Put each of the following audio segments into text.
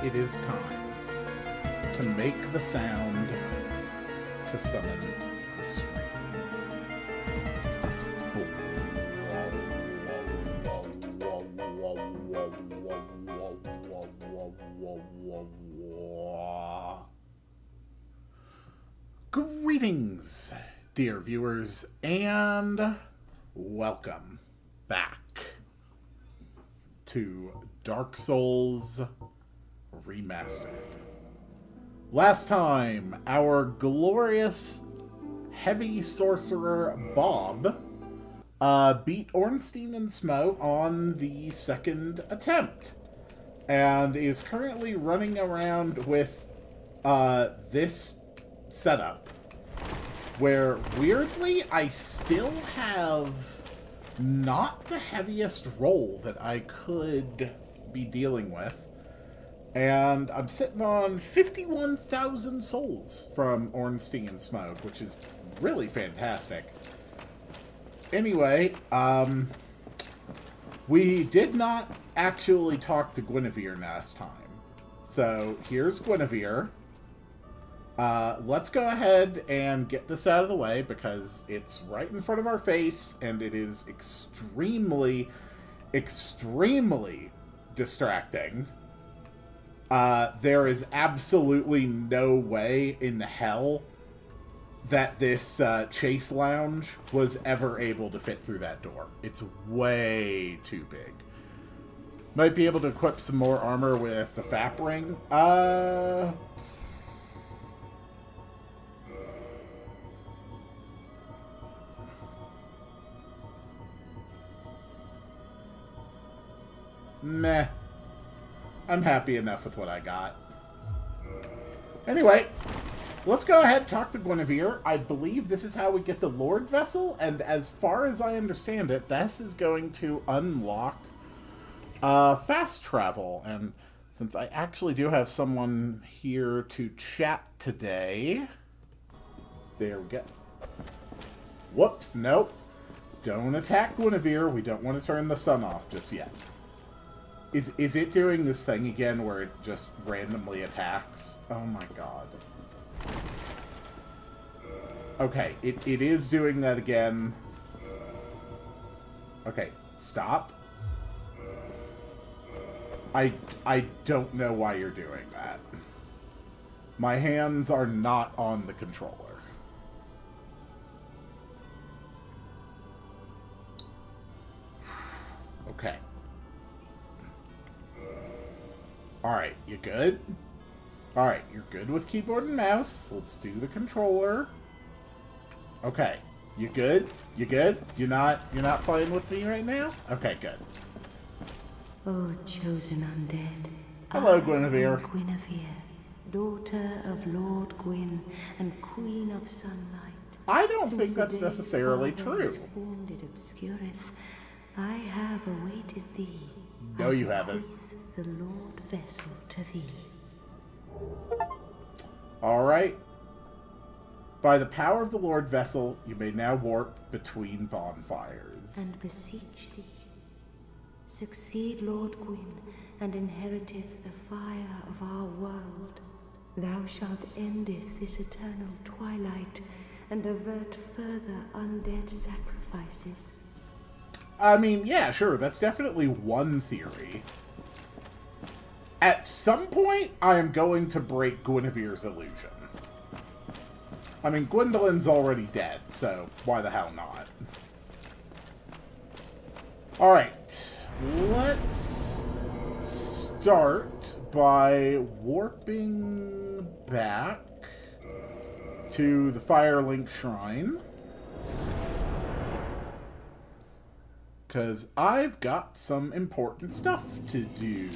It is time to make the sound to summon the stream. Greetings, dear viewers, and welcome back to Dark Souls Remastered. Last time, our glorious heavy sorcerer Bob beat Ornstein and Smo on the second attempt, and is currently running around with this setup, where weirdly I still have not the heaviest roll that I could be dealing with. And I'm sitting on 51,000 souls from Ornstein and Smoke, which is really fantastic. Anyway, we did not actually talk to Guinevere last time. So here's Guinevere. Let's go ahead and get this out of the way because it's right in front of our face and it is extremely, extremely distracting. There is absolutely no way in hell that this chase lounge was ever able to fit through that door. It's way too big. Might be able to equip some more armor with the FAP ring. Meh. I'm happy enough with what I got. Anyway, let's go ahead and talk to Guinevere. I believe this is how we get the Lord Vessel, and as far as I understand it, this is going to unlock fast travel. And since I actually do have someone here to chat today... There we go. Whoops, nope. Don't attack Guinevere. We don't want to turn the sun off just yet. Is it doing this thing again where it just randomly attacks? Oh my god. Okay, it is doing that again. Okay, stop. I don't know why you're doing that. My hands are not on the controller. Okay. Alright, you good? Alright, you're good with keyboard and mouse. Let's do the controller. Okay. You good? You good? You're not playing with me right now? Okay, good. Oh, chosen undead. Hello, Guinevere. Guinevere, daughter of Lord Gwyn and Queen of Sunlight. I don't think that's necessarily true. Formed it obscureth. I have awaited thee. No, you haven't. The Lord Vessel to thee. Alright. By the power of the Lord Vessel, you may now warp between bonfires. And beseech thee, succeed Lord Gwyn, and inheriteth the fire of our world. Thou shalt endeth this eternal twilight, and avert further undead sacrifices. I mean, yeah, sure, that's definitely one theory. At some point, I am going to break Guinevere's illusion. I mean, Gwendolyn's already dead, so why the hell not? Alright, let's start by warping back to the Firelink Shrine. Because I've got some important stuff to do.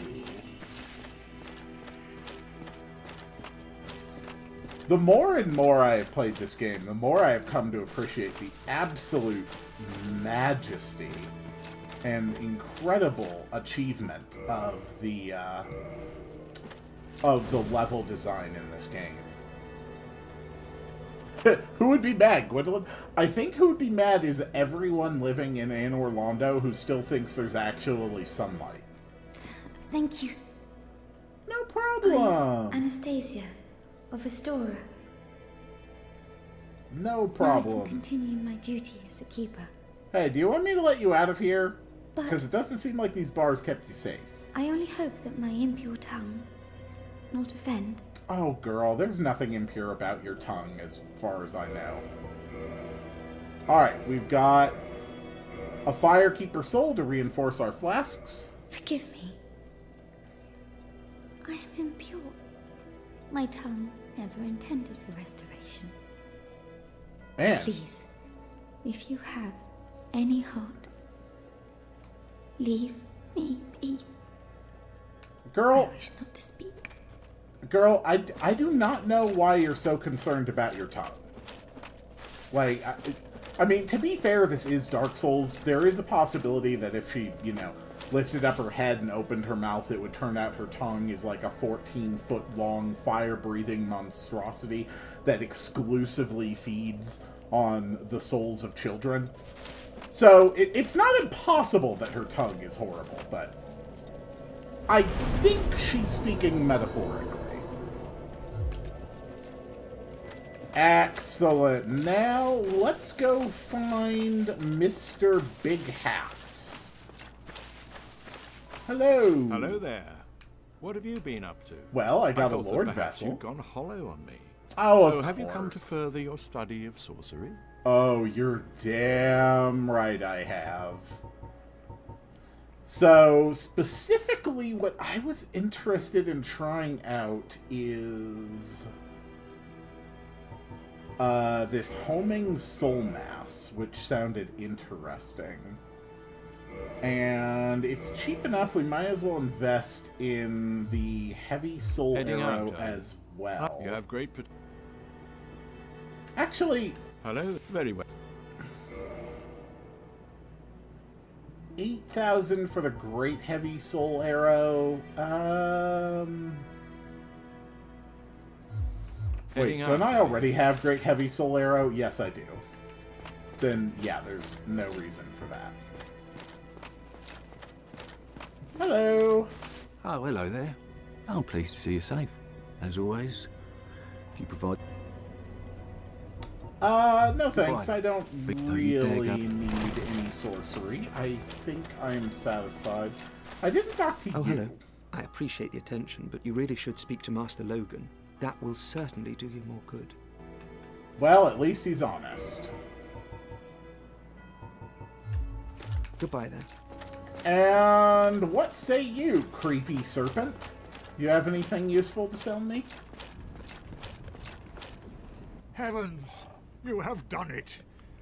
The more and more I have played this game, the more I have come to appreciate the absolute majesty and incredible achievement of the level design in this game. Who would be mad, Gwendolyn? I think who would be mad is everyone living in Anne Orlando who still thinks there's actually sunlight. Thank you. No problem. I'm Anastasia of Astora. No Now I problem. can continue my duty as a keeper. Hey, do you want me to let you out of here? But Because it doesn't seem like these bars kept you safe. I only hope that my impure tongue does not offend. Oh, girl, there's nothing impure about your tongue, as far as I know. Alright, we've got a Firekeeper soul to reinforce our flasks. Forgive me. I am impure. My tongue never intended for restoration. And Please, if you have any heart, leave me be. girl, I wish not to speak. girl, I do not know why you're so concerned about your tongue. Like, I mean, to be fair, this is Dark Souls. There is a possibility that if she, you know, lifted up her head and opened her mouth, it would turn out her tongue is like a 14-foot-long, fire-breathing monstrosity that exclusively feeds on the souls of children. So, it's not impossible that her tongue is horrible, but I think she's speaking metaphorically. Excellent. Now, let's go find Mr. Big Hat. Hello. Hello there. What have you been up to? Well, I got a thought that Lord perhaps Vessel. you'd gone hollow on me. Oh, so of have you come to course. further your study of sorcery? Oh, you're damn right I have. So, specifically, what I was interested in trying out is this homing soul mass, which sounded interesting. And it's cheap enough, we might as well invest in the heavy soul Heading arrow out, as well. You have great Actually, Hello? Very well. 8,000 for the great heavy soul arrow. Wait, Heading don't out. I already have great heavy soul arrow? Yes, I do. Then, yeah, there's no reason for that. Hello. Oh, hello there. I'm pleased to see you safe. As always, if you provide... No thanks. Goodbye. I don't Big no, you really dare go. need any sorcery. I think I'm satisfied. I didn't talk to Oh, you. hello. I appreciate the attention, but you really should speak to Master Logan. That will certainly do you more good. Well, at least he's honest. Goodbye, then. And what say you, creepy serpent? You have anything useful to sell me? Heavens, you have done it.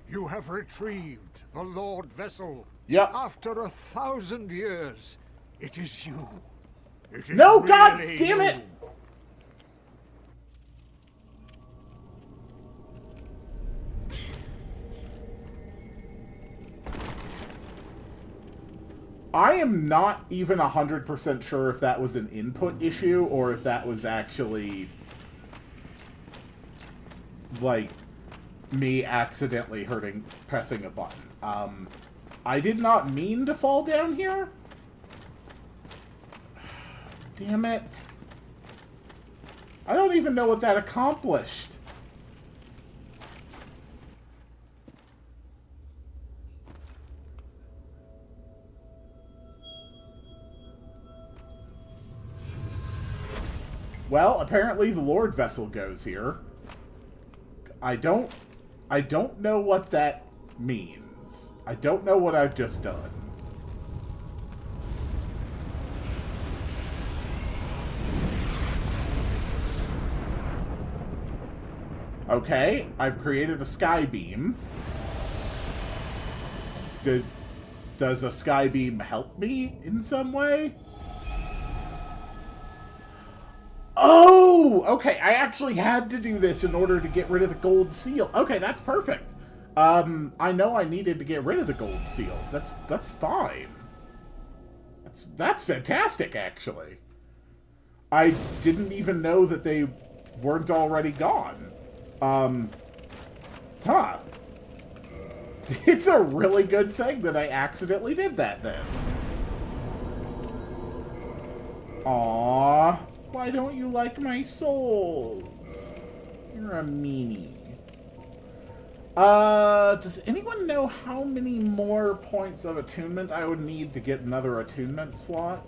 You have retrieved the Lord Vessel. Yep. After 1,000 years, it is you. It is No, God really damn it! you. I am not even 100% sure if that was an input issue or if that was actually, like, me accidentally pressing a button. I did not mean to fall down here, Damn it. I don't even know what that accomplished. Well, apparently the Lord Vessel goes here. I don't know what that means. I don't know what I've just done. Okay, I've created a sky beam. Does a sky beam help me in some way? Oh, okay. I actually had to do this in order to get rid of the gold seal. Okay, that's perfect. I know I needed to get rid of the gold seals. That's fine. That's fantastic, actually. I didn't even know that they weren't already gone. Huh. It's a really good thing that I accidentally did that then. Aww. Why don't you like my soul? You're a meanie. Does anyone know how many more points of attunement I would need to get another attunement slot?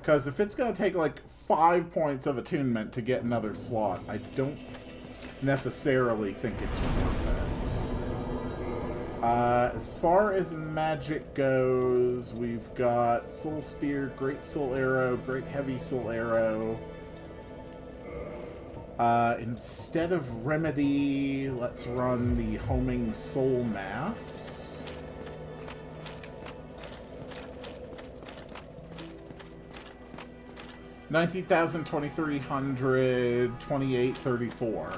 Because if it's going to take like 5 points of attunement to get another slot, I don't necessarily think it's worth it. As far as magic goes, we've got Soul Spear, Great Soul Arrow, Great Heavy Soul Arrow. Instead of Remedy, let's run the Homing Soul Mass. $19,000, 2,300, 2834.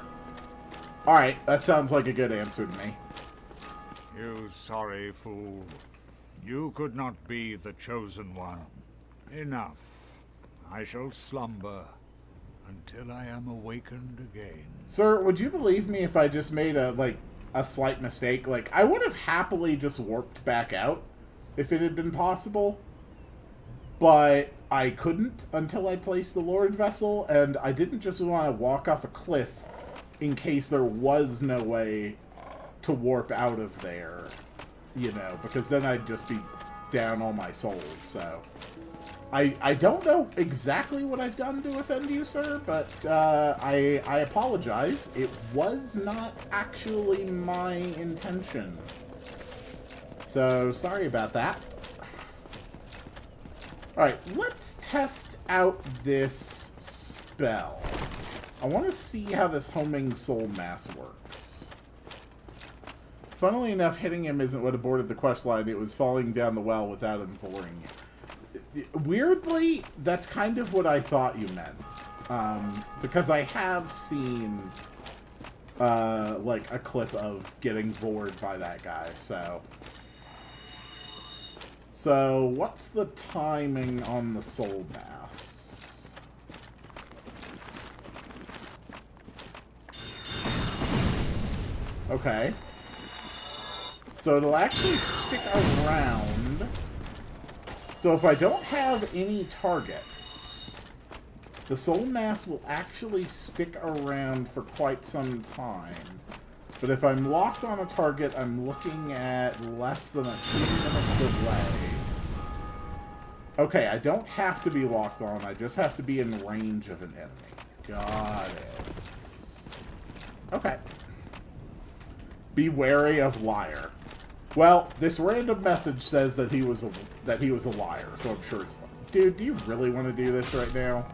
Alright, that sounds like a good answer to me. You sorry fool. You could not be the chosen one. Enough. I shall slumber until I am awakened again. Sir, would you believe me if I just made a slight mistake? Like, I would have happily just warped back out if it had been possible. But I couldn't until I placed the Lord Vessel, and I didn't just want to walk off a cliff in case there was no way to warp out of there, you know, because then I'd just be down all my souls, so... I don't know exactly what I've done to offend you, sir, but I apologize. It was not actually my intention. So, sorry about that. Alright, let's test out this spell. I want to see how this Homing Soul Mass works. Funnily enough, hitting him isn't what aborted the questline. It was falling down the well without him flooring it. Weirdly, that's kind of what I thought you meant. Because I have seen, like, a clip of getting bored by that guy, so... So, what's the timing on the Soul Mass? Okay. So it'll actually stick around. So if I don't have any targets, the Soul Mass will actually stick around for quite some time. But if I'm locked on a target, I'm looking at less than a 2-minute delay. Okay, I don't have to be locked on, I just have to be in range of an enemy. Got it. Okay. Be wary of liar. Well, this random message says that he was a liar, so I'm sure it's fine. Dude, do you really want to do this right now?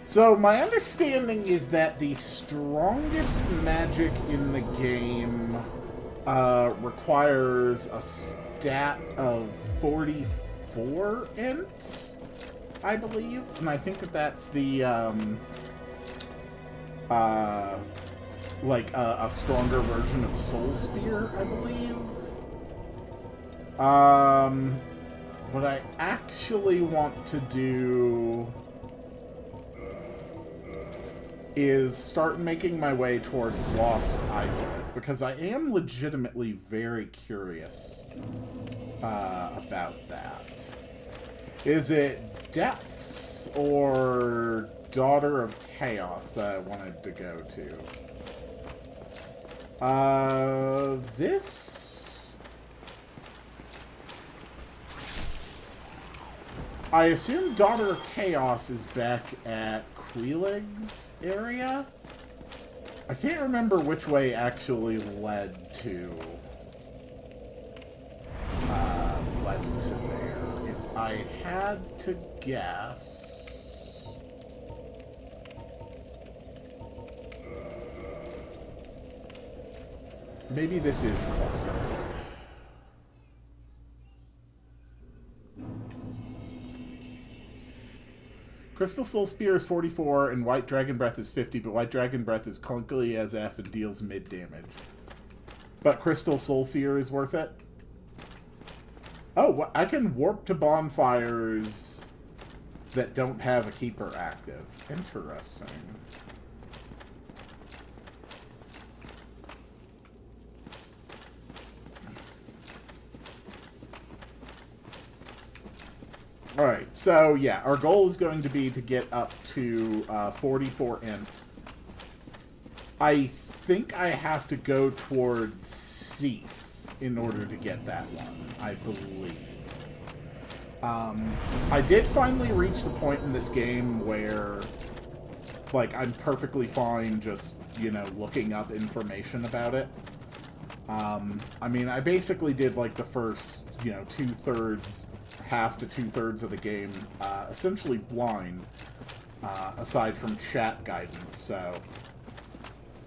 So, my understanding is that the strongest magic in the game requires a stat of 44 int, I believe. And I think that that's the, like, a stronger version of Soul Spear, I believe. What I actually want to do is start making my way toward Lost Izalith, because I am legitimately very curious about that. Is it Depths or Daughter of Chaos that I wanted to go to? This... I assume Daughter of Chaos is back at Queelig's area? I can't remember which way actually led to there. If I had to guess... maybe this is closest. Crystal Soul Spear is 44 and White Dragon Breath is 50, but White Dragon Breath is clunkily as F and deals mid damage. But Crystal Soul Fear is worth it? Oh, I can warp to bonfires that don't have a keeper active. Interesting. Alright, so yeah, our goal is going to be to get up to 44 int. I think I have to go towards Seath in order to get that one, I believe. I did finally reach the point in this game where, like, I'm perfectly fine just, you know, looking up information about it. I mean, I basically did, like, the first, you know, half to two-thirds of the game, essentially blind, aside from chat guidance, so...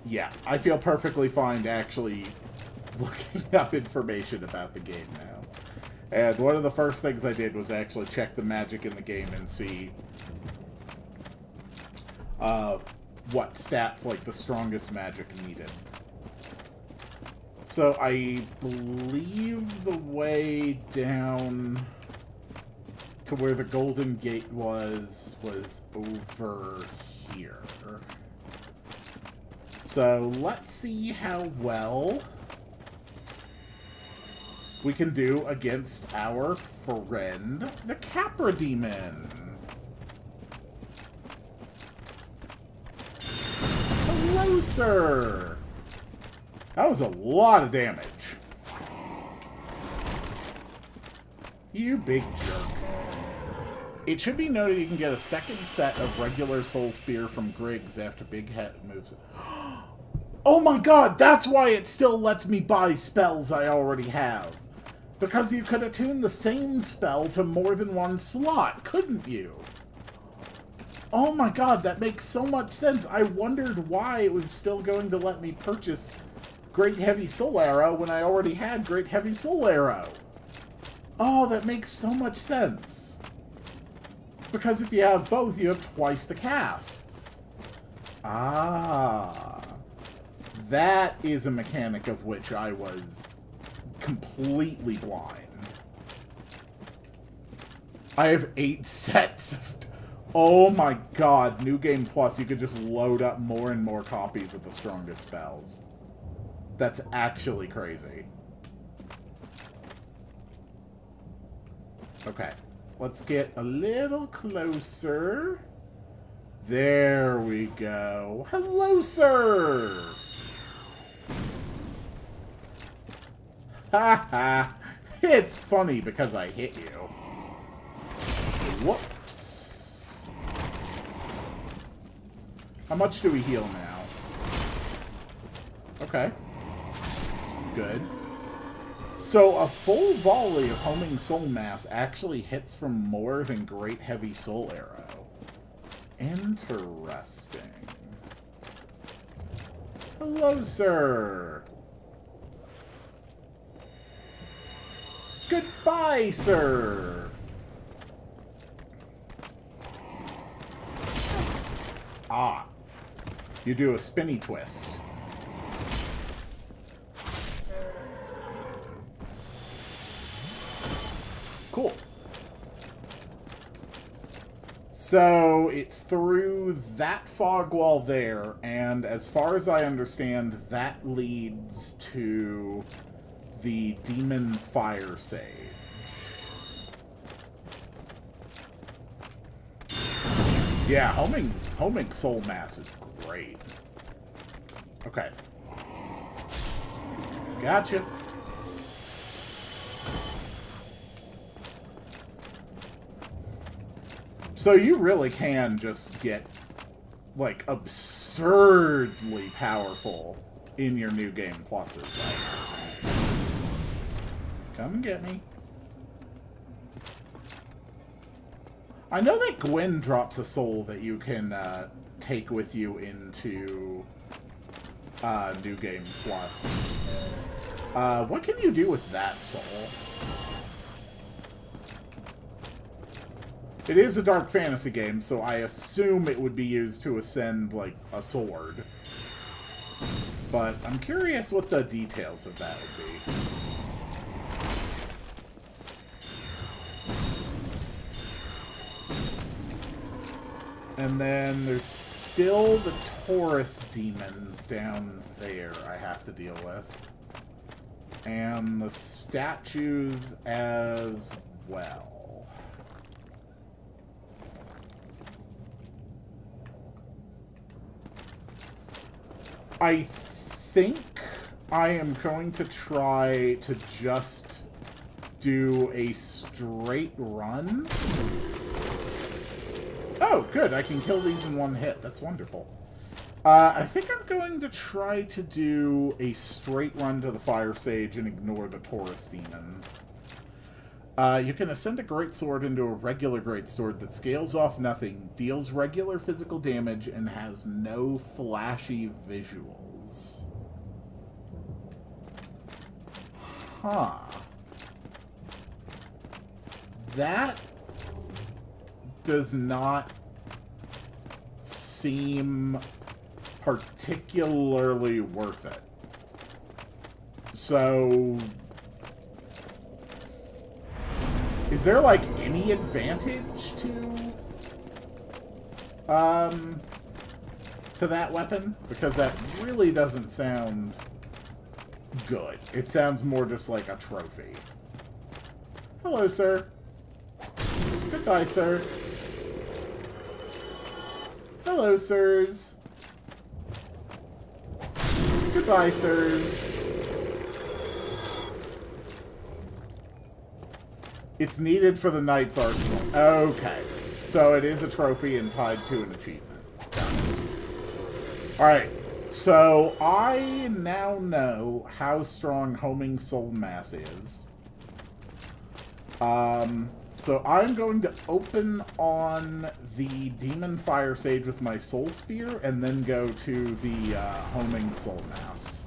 yeah, I feel perfectly fine actually looking up information about the game now. And one of the first things I did was actually check the magic in the game and see what stats, like, the strongest magic needed. So I believe the way down to where the Golden Gate was over here. So let's see how well we can do against our friend, the Capra Demon. Hello, sir! That was a lot of damage. You big jerk. It should be noted you can get a second set of regular Soul Spear from Griggs after Big Head moves it. Oh my god, that's why it still lets me buy spells I already have. Because you could attune the same spell to more than one slot, couldn't you? Oh my god, that makes so much sense. I wondered why it was still going to let me purchase Great Heavy Soul Arrow when I already had Great Heavy Soul Arrow. Oh, that makes so much sense. Because if you have both, you have twice the casts. Ah. That is a mechanic of which I was completely blind. I have 8 sets of... oh my god, New Game Plus, you could just load up more and more copies of the strongest spells. That's actually crazy. Okay, let's get a little closer. There we go. Hello, sir! Haha! It's funny because I hit you. Whoops. How much do we heal now? Okay. Good. So a full volley of Homing Soul Mass actually hits from more than Great Heavy Soul Arrow. Interesting. Hello, sir. Goodbye, sir. Ah. You do a spinny twist. Cool. So it's through that fog wall there, and as far as I understand, that leads to the Demon Fire Sage. Yeah, homing Soul Mass is great. Okay. Gotcha. So you really can just get, like, absurdly powerful in your New Game Pluses right now. Come and get me. I know that Gwen drops a soul that you can take with you into New Game Plus. What can you do with that soul? It is a dark fantasy game, so I assume it would be used to ascend, like, a sword. But I'm curious what the details of that would be. And then there's still the Taurus demons down there I have to deal with. And the statues as well. I think I am going to try to just do a straight run. Oh, good. I can kill these in one hit. That's wonderful. I think I'm going to try to do a straight run to the Fire Sage and ignore the Taurus demons. You can ascend a greatsword into a regular greatsword that scales off nothing, deals regular physical damage, and has no flashy visuals. Huh. That does not seem particularly worth it. So, is there, like, any advantage to that weapon? Because that really doesn't sound good. It sounds more just like a trophy. Hello, sir. Goodbye, sir. Hello, sirs. Goodbye, sirs. It's needed for the Knight's Arsenal. Okay. So it is a trophy and tied to an achievement. Got it. Alright. So I now know how strong Homing Soul Mass is. So I'm going to open on the Demon Fire Sage with my Soul Spear, and then go to the Homing Soul Mass.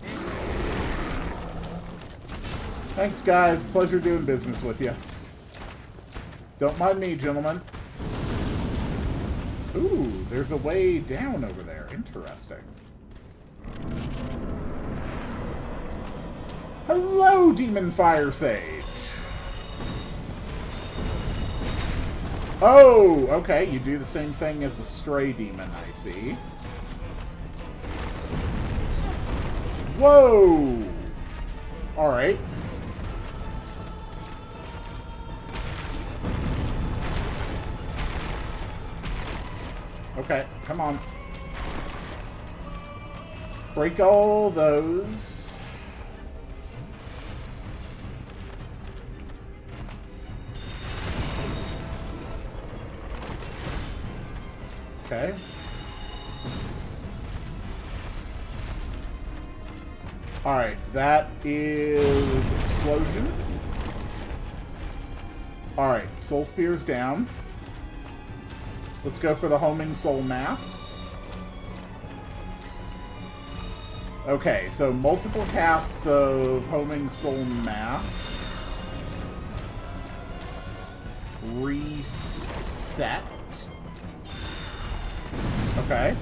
Thanks, guys. Pleasure doing business with you. Don't mind me, gentlemen. Ooh, there's a way down over there. Interesting. Hello, Demon Fire Sage. Oh, okay, you do the same thing as the Stray Demon, I see. Whoa! Alright. Okay, come on. Break all those. Okay. Alright, that is explosion. Alright, Soul Spear's down. Let's go for the Homing Soul Mass. Okay, so multiple casts of Homing Soul Mass. Reset. Okay.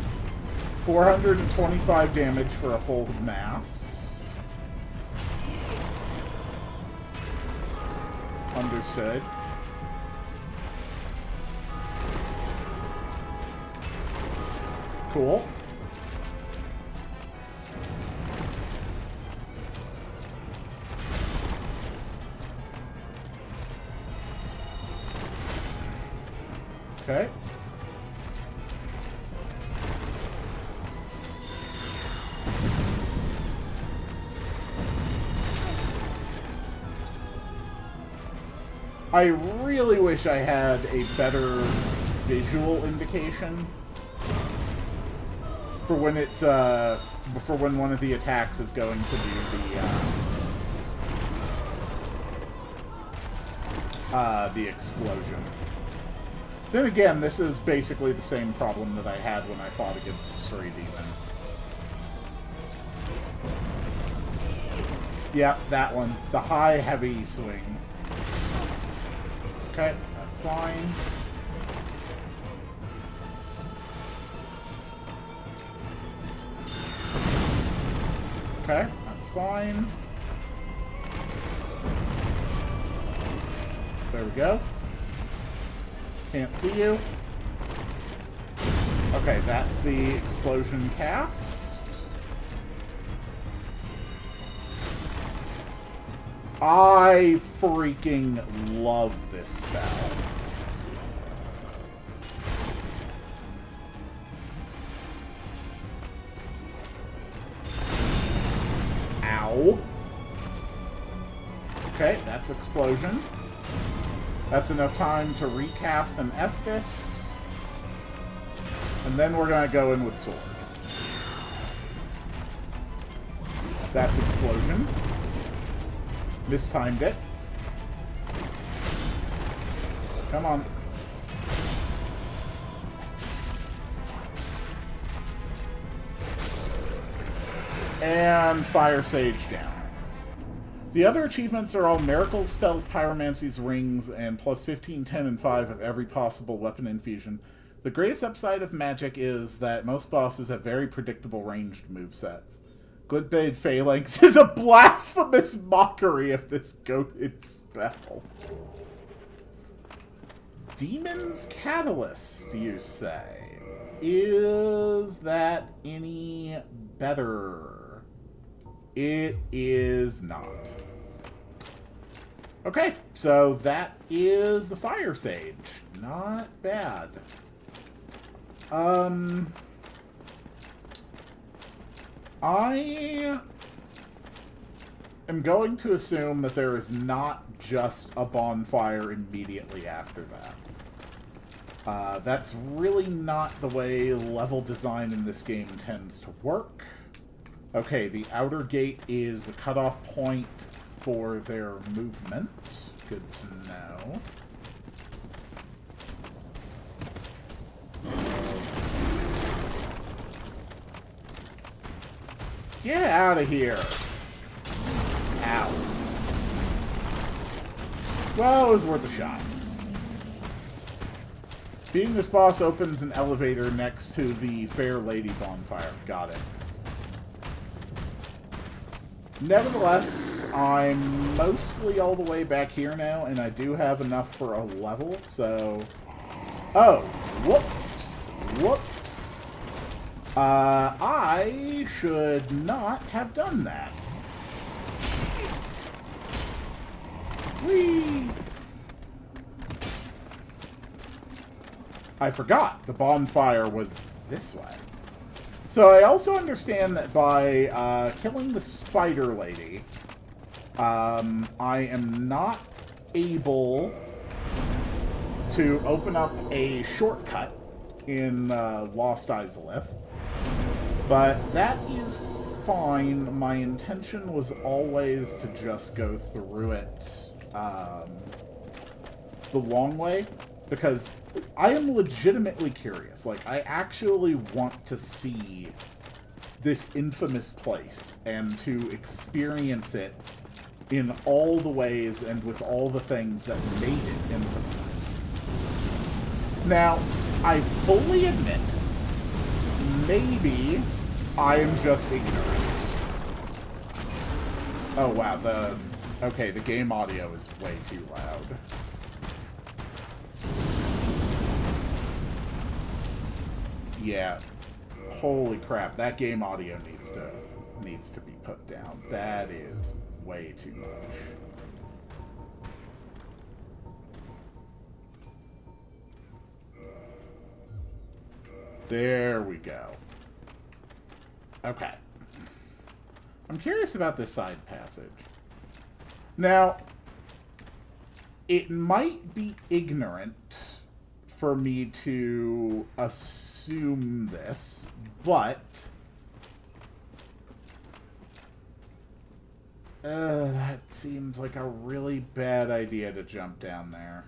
425 damage for a full mass. Understood. Cool. Okay. I really wish I had a better visual indication for when it's for when one of the attacks is going to do the explosion. Then again, this is basically the same problem that I had when I fought against the Stray Demon. Yep, that one. The high, heavy swing. Okay, that's fine. Okay, that's fine. There we go. Can't see you. Okay, that's the explosion cast. I freaking love this spell. Ow. Okay, that's explosion. That's enough time to recast an Estus. And then we're going to go in with sword. That's explosion. Mistimed it. Come on. And Fire Sage down. The other achievements are all miracles, spells, pyromancies, rings, and plus 15, 10, and 5 of every possible weapon infusion. The greatest upside of magic is that most bosses have very predictable ranged movesets. Glidblade Phalanx is a blasphemous mockery of this goated spell. Demon's Catalyst, you say? Is that any better? It is not. Okay, so that is the Fire Sage. Not bad. I am going to assume that there is not just a bonfire immediately after that. That's really not the way level design in this game tends to work. Okay, the outer gate is the cutoff point for their movement. Good to know. Get out of here! Ow. Well, it was worth a shot. Beating this boss opens an elevator next to the Fair Lady bonfire. Got it. Nevertheless, I'm mostly all the way back here now, and I do have enough for a level, so... Oh, whoops. Whoops. I should not have done that. Whee! I forgot the bonfire was this way. So I also understand that by killing the spider lady, I am not able to open up a shortcut in Lost Izalith. But that is fine. My intention was always to just go through it the long way, because I am legitimately curious. Like, I actually want to see this infamous place and to experience it in all the ways and with all the things that made it infamous. Now, I fully admit, maybe I am just ignorant. Oh wow, okay, the game audio is way too loud. Yeah. Holy crap, that game audio needs to be put down. That is way too much. There we go. Okay. I'm curious about this side passage. Now, it might be ignorant for me to assume this, but that seems like a really bad idea to jump down there.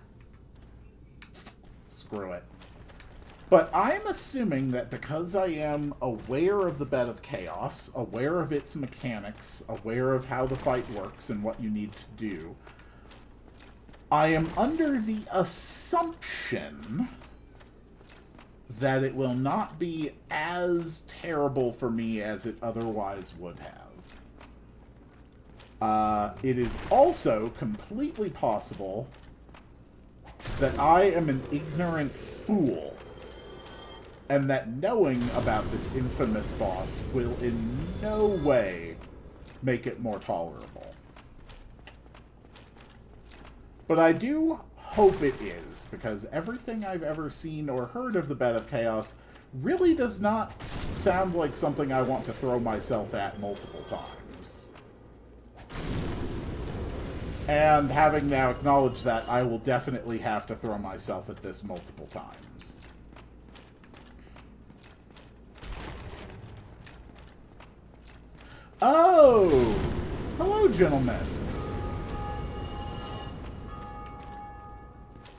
Screw it. But I'm assuming that because I am aware of the Bed of Chaos, aware of its mechanics, aware of how the fight works and what you need to do, I am under the assumption that it will not be as terrible for me as it otherwise would have. It is also completely possible that I am an ignorant fool, and that knowing about this infamous boss will in no way make it more tolerable. But I do hope it is, because everything I've ever seen or heard of the Bed of Chaos really does not sound like something I want to throw myself at multiple times. And having now acknowledged that, I will definitely have to throw myself at this multiple times. Oh! Hello, gentlemen.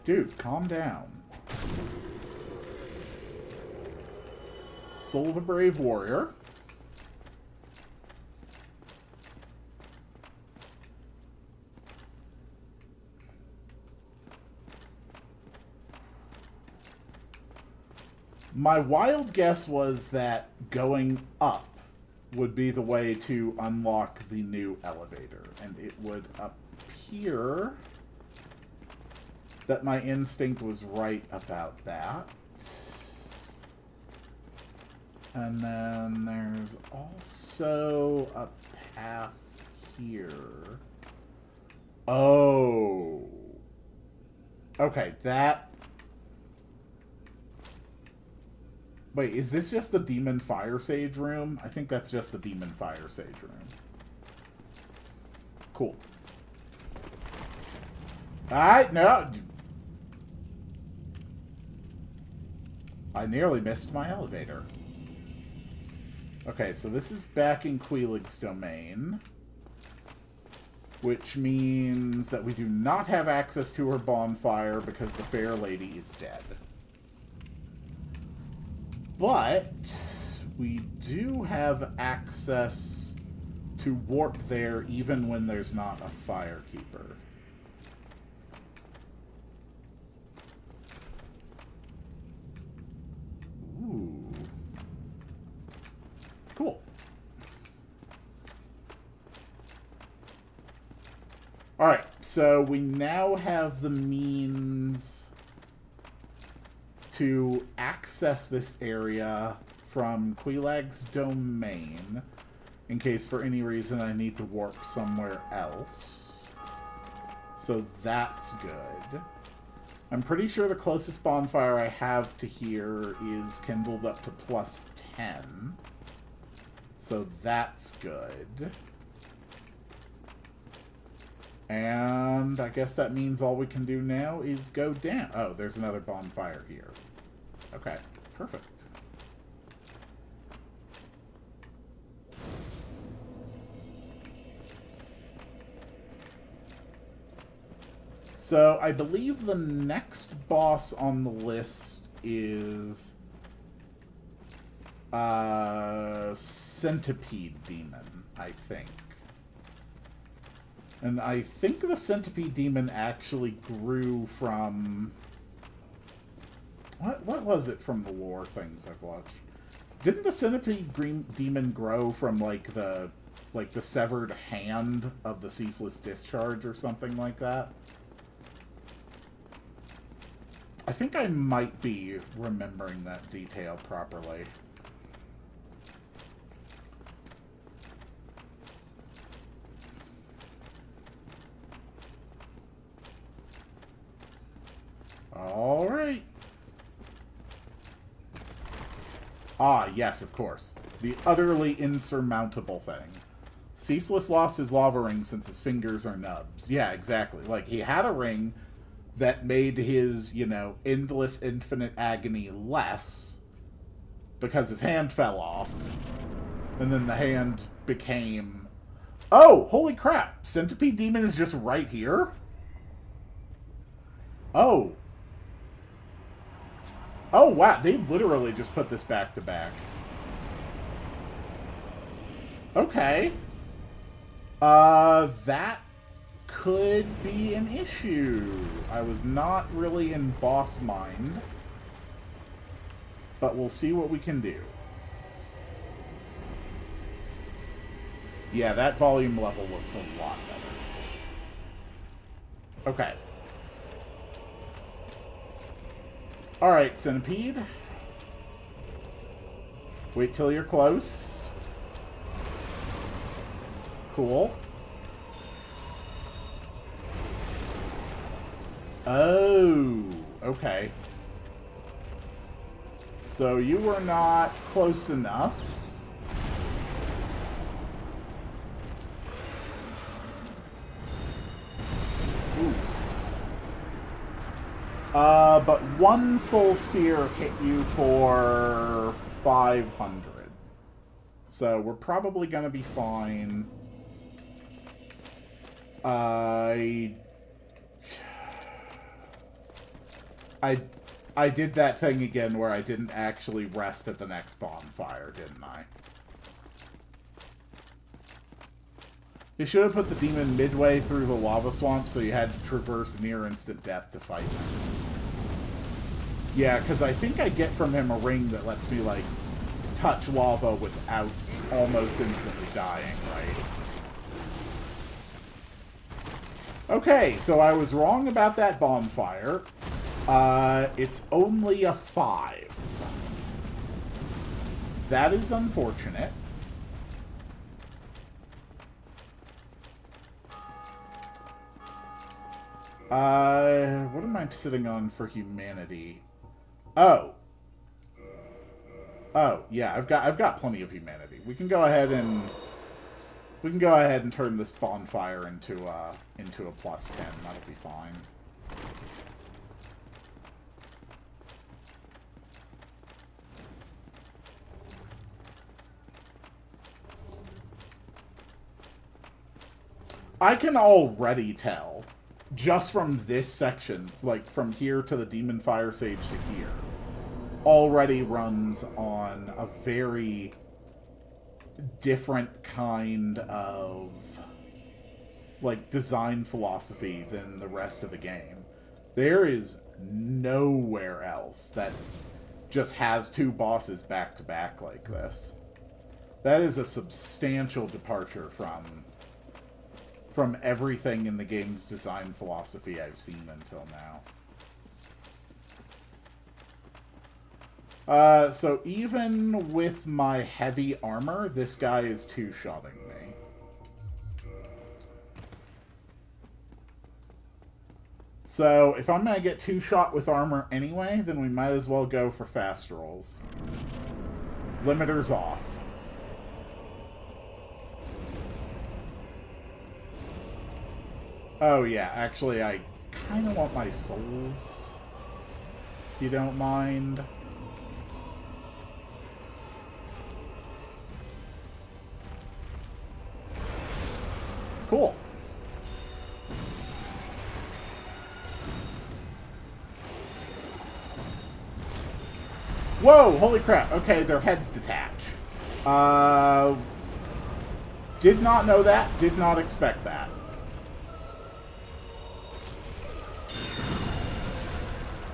Dude, calm down. Soul of a Brave Warrior. My wild guess was that going up would be the way to unlock the new elevator, and it would appear that my instinct was right about that. And then there's also a path here. Oh. Okay, that... Wait, is this just the Demon Fire Sage room? I think that's just the Demon Fire Sage room. Cool. Alright, no. I nearly missed my elevator. Okay, so this is back in Queelig's domain, which means that we do not have access to her bonfire because the fair lady is dead. But we do have access to warp there even when there's not a firekeeper. Ooh. Cool. Alright, so we now have the means to access this area from Queelag's domain, in case for any reason I need to warp somewhere else. So that's good. I'm pretty sure the closest bonfire I have to here is kindled up to +10. So that's good. And I guess that means all we can do now is go down. Oh, there's another bonfire here. Okay, perfect. So I believe the next boss on the list is Centipede Demon, I think. And I think the Centipede Demon actually grew from... What was it from the lore things I've watched? Didn't the Centipede Demon grow from, like the severed hand of the Ceaseless Discharge or something like that? I think I might be remembering that detail properly. Ah, yes, of course. The utterly insurmountable thing. Ceaseless lost his lava ring since his fingers are nubs. Yeah, exactly. Like, he had a ring that made his, you know, endless, infinite agony less because his hand fell off. And then the hand became... Oh, holy crap! Centipede Demon is just right here? Oh. Oh, wow. They literally just put this back to back. Okay. That could be an issue. I was not really in boss mind. But we'll see what we can do. Yeah, that volume level looks a lot better. Okay. Alright, Centipede. Wait till you're close. Cool. Oh, okay. So you were not close enough. Oof. But one soul spear hit you for 500. So we're probably gonna be fine. I did that thing again where I didn't actually rest at the next bonfire, didn't I? You should have put the demon midway through the lava swamp so you had to traverse near instant death to fight him. Yeah, because I think I get from him a ring that lets me, like, touch lava without almost instantly dying, right? Okay, so I was wrong about that bonfire. It's only a 5. That is unfortunate. What am I sitting on for humanity? Oh. Oh, yeah, I've got plenty of humanity. We can go ahead and turn this bonfire into a +10. That'll be fine. I can already tell, just from this section, like from here to the Demon Fire Sage to here, already runs on a very different kind of, like, design philosophy than the rest of the game. There is nowhere else that just has 2 bosses back to back like this. That is a substantial departure from everything in the game's design philosophy I've seen until now. So even with my heavy armor, this guy is 2-shotting me. So if I'm going to get 2-shot with armor anyway, then we might as well go for fast rolls. Limiter's off. Oh yeah, actually I kind of want my souls, if you don't mind. Cool. Whoa, holy crap. Okay, their heads detach. Did not know that, did not expect that.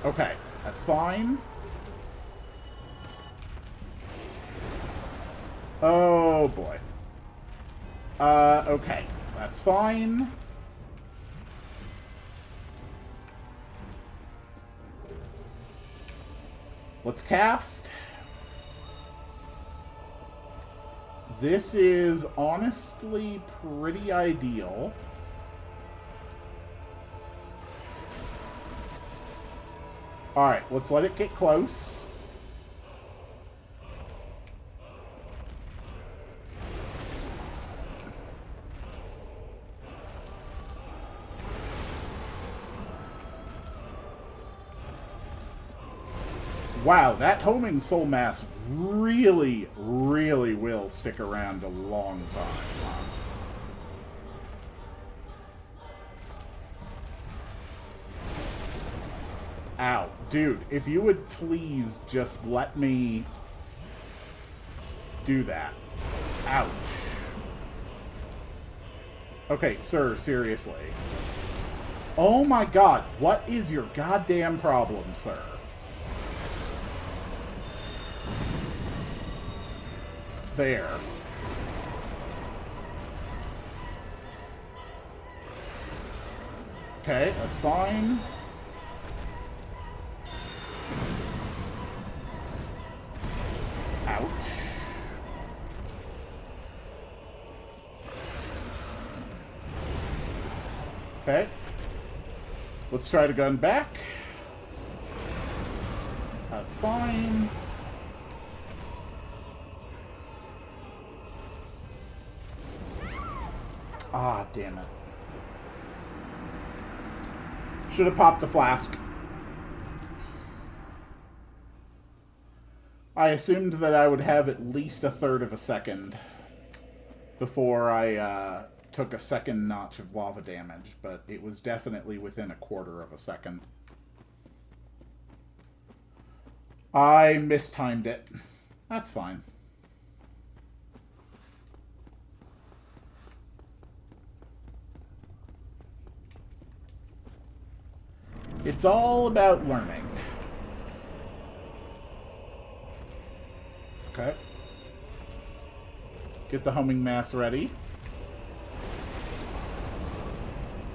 Okay, that's fine. Oh, boy. Okay, that's fine. Let's cast. This is honestly pretty ideal. Alright, let's let it get close. Wow, that homing soul mass really, really will stick around a long time, huh? Ow. Dude, if you would please just let me do that. Ouch. Okay, sir, seriously. Oh my god, what is your goddamn problem, sir? There. Okay, that's fine. Ouch. Okay. Let's try the gun back. That's fine. Ah, damn it. Should have popped the flask. I assumed that I would have at least a third of a second before I took a second notch of lava damage, but it was definitely within a quarter of a second. I mistimed it. That's fine. It's all about learning. Okay. Get the homing mass ready.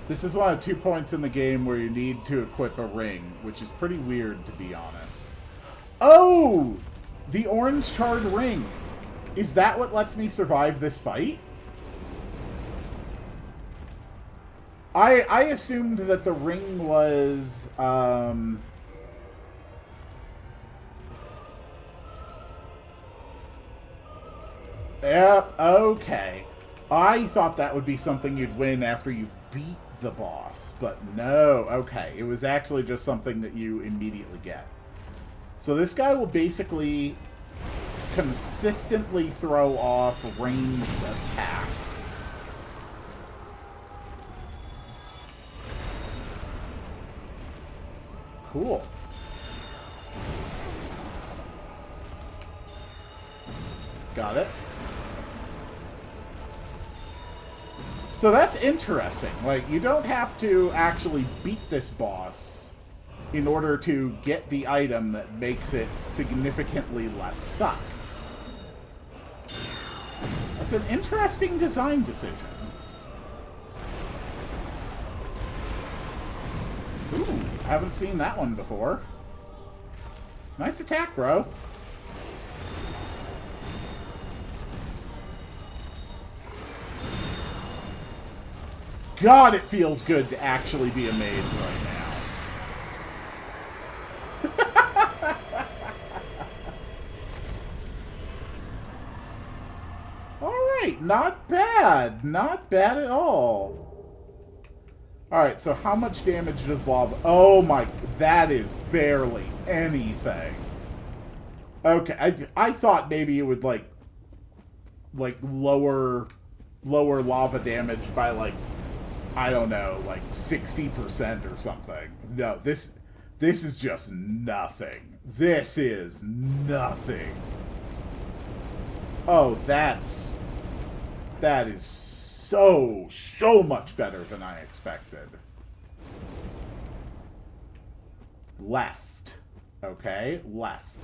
This is one of 2 points in the game where you need to equip a ring, which is pretty weird, to be honest. Oh! The orange charred ring. Is that what lets me survive this fight? I assumed that the ring was, Yep, okay. I thought that would be something you'd win after you beat the boss, but no, okay. It was actually just something that you immediately get. So this guy will basically consistently throw off ranged attacks. Cool. Got it. So that's interesting. Like, you don't have to actually beat this boss in order to get the item that makes it significantly less suck. That's an interesting design decision. Ooh, haven't seen that one before. Nice attack, bro. God, it feels good to actually be a mage right now. Alright, not bad. Not bad at all. Alright, so how much damage does lava... Oh my... That is barely anything. Okay, I thought maybe it would, like lower lava damage by, like, I don't know, like 60% or something. No, this is just nothing. This is nothing. Oh, that is so much better than I expected. Left. Okay, left.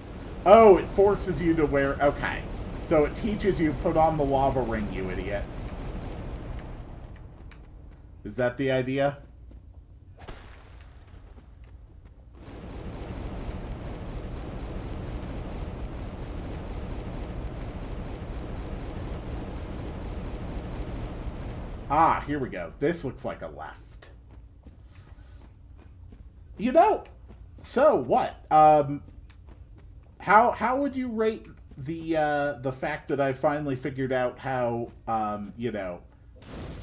Oh, it forces you to wear... Okay. So it teaches you put on the lava ring, you idiot. Is that the idea? Ah, here we go. This looks like a left. You know, so what? How would you rate the fact that I finally figured out how you know,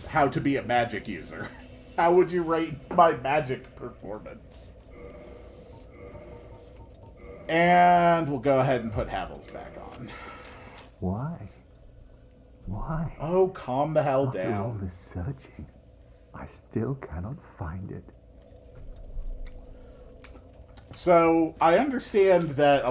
how to be a magic user? How would you rate my magic performance? And we'll go ahead and put Havel's back on. Why? Why? Oh, calm the hell After all down. this searching, I still cannot find it. So, I understand that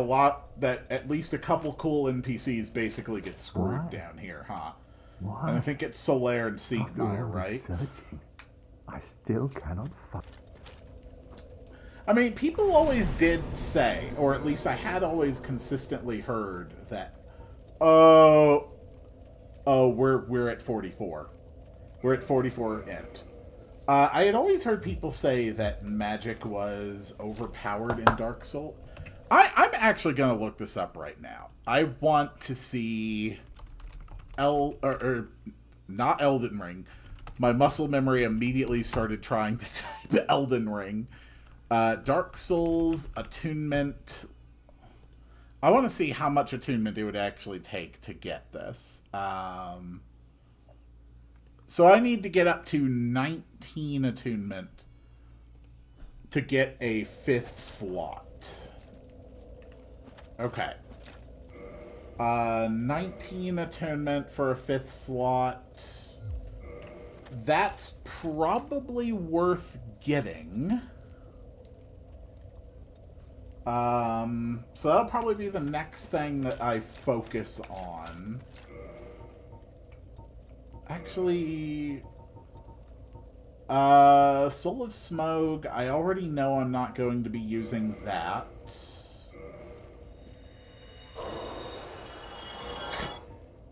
at least a couple cool NPCs basically get screwed Why? down here, huh? Why? And I think it's Solaire and After all Siegmeyer, this right? searching, I still cannot find. I mean, people always did say, or at least I had always consistently heard that, we're at 44. We're at 44 int. I had always heard people say that magic was overpowered in Dark Souls. I'm actually going to look this up right now. I want to see not Elden Ring. My muscle memory immediately started trying to type Elden Ring. Dark Souls attunement. I want to see how much attunement it would actually take to get this. So I need to get up to 19 attunement to get a 5th slot. Okay. 19 attunement for a 5th slot. That's probably worth getting. So that'll probably be the next thing that I focus on. Actually, Soul of Smoke, I already know I'm not going to be using that.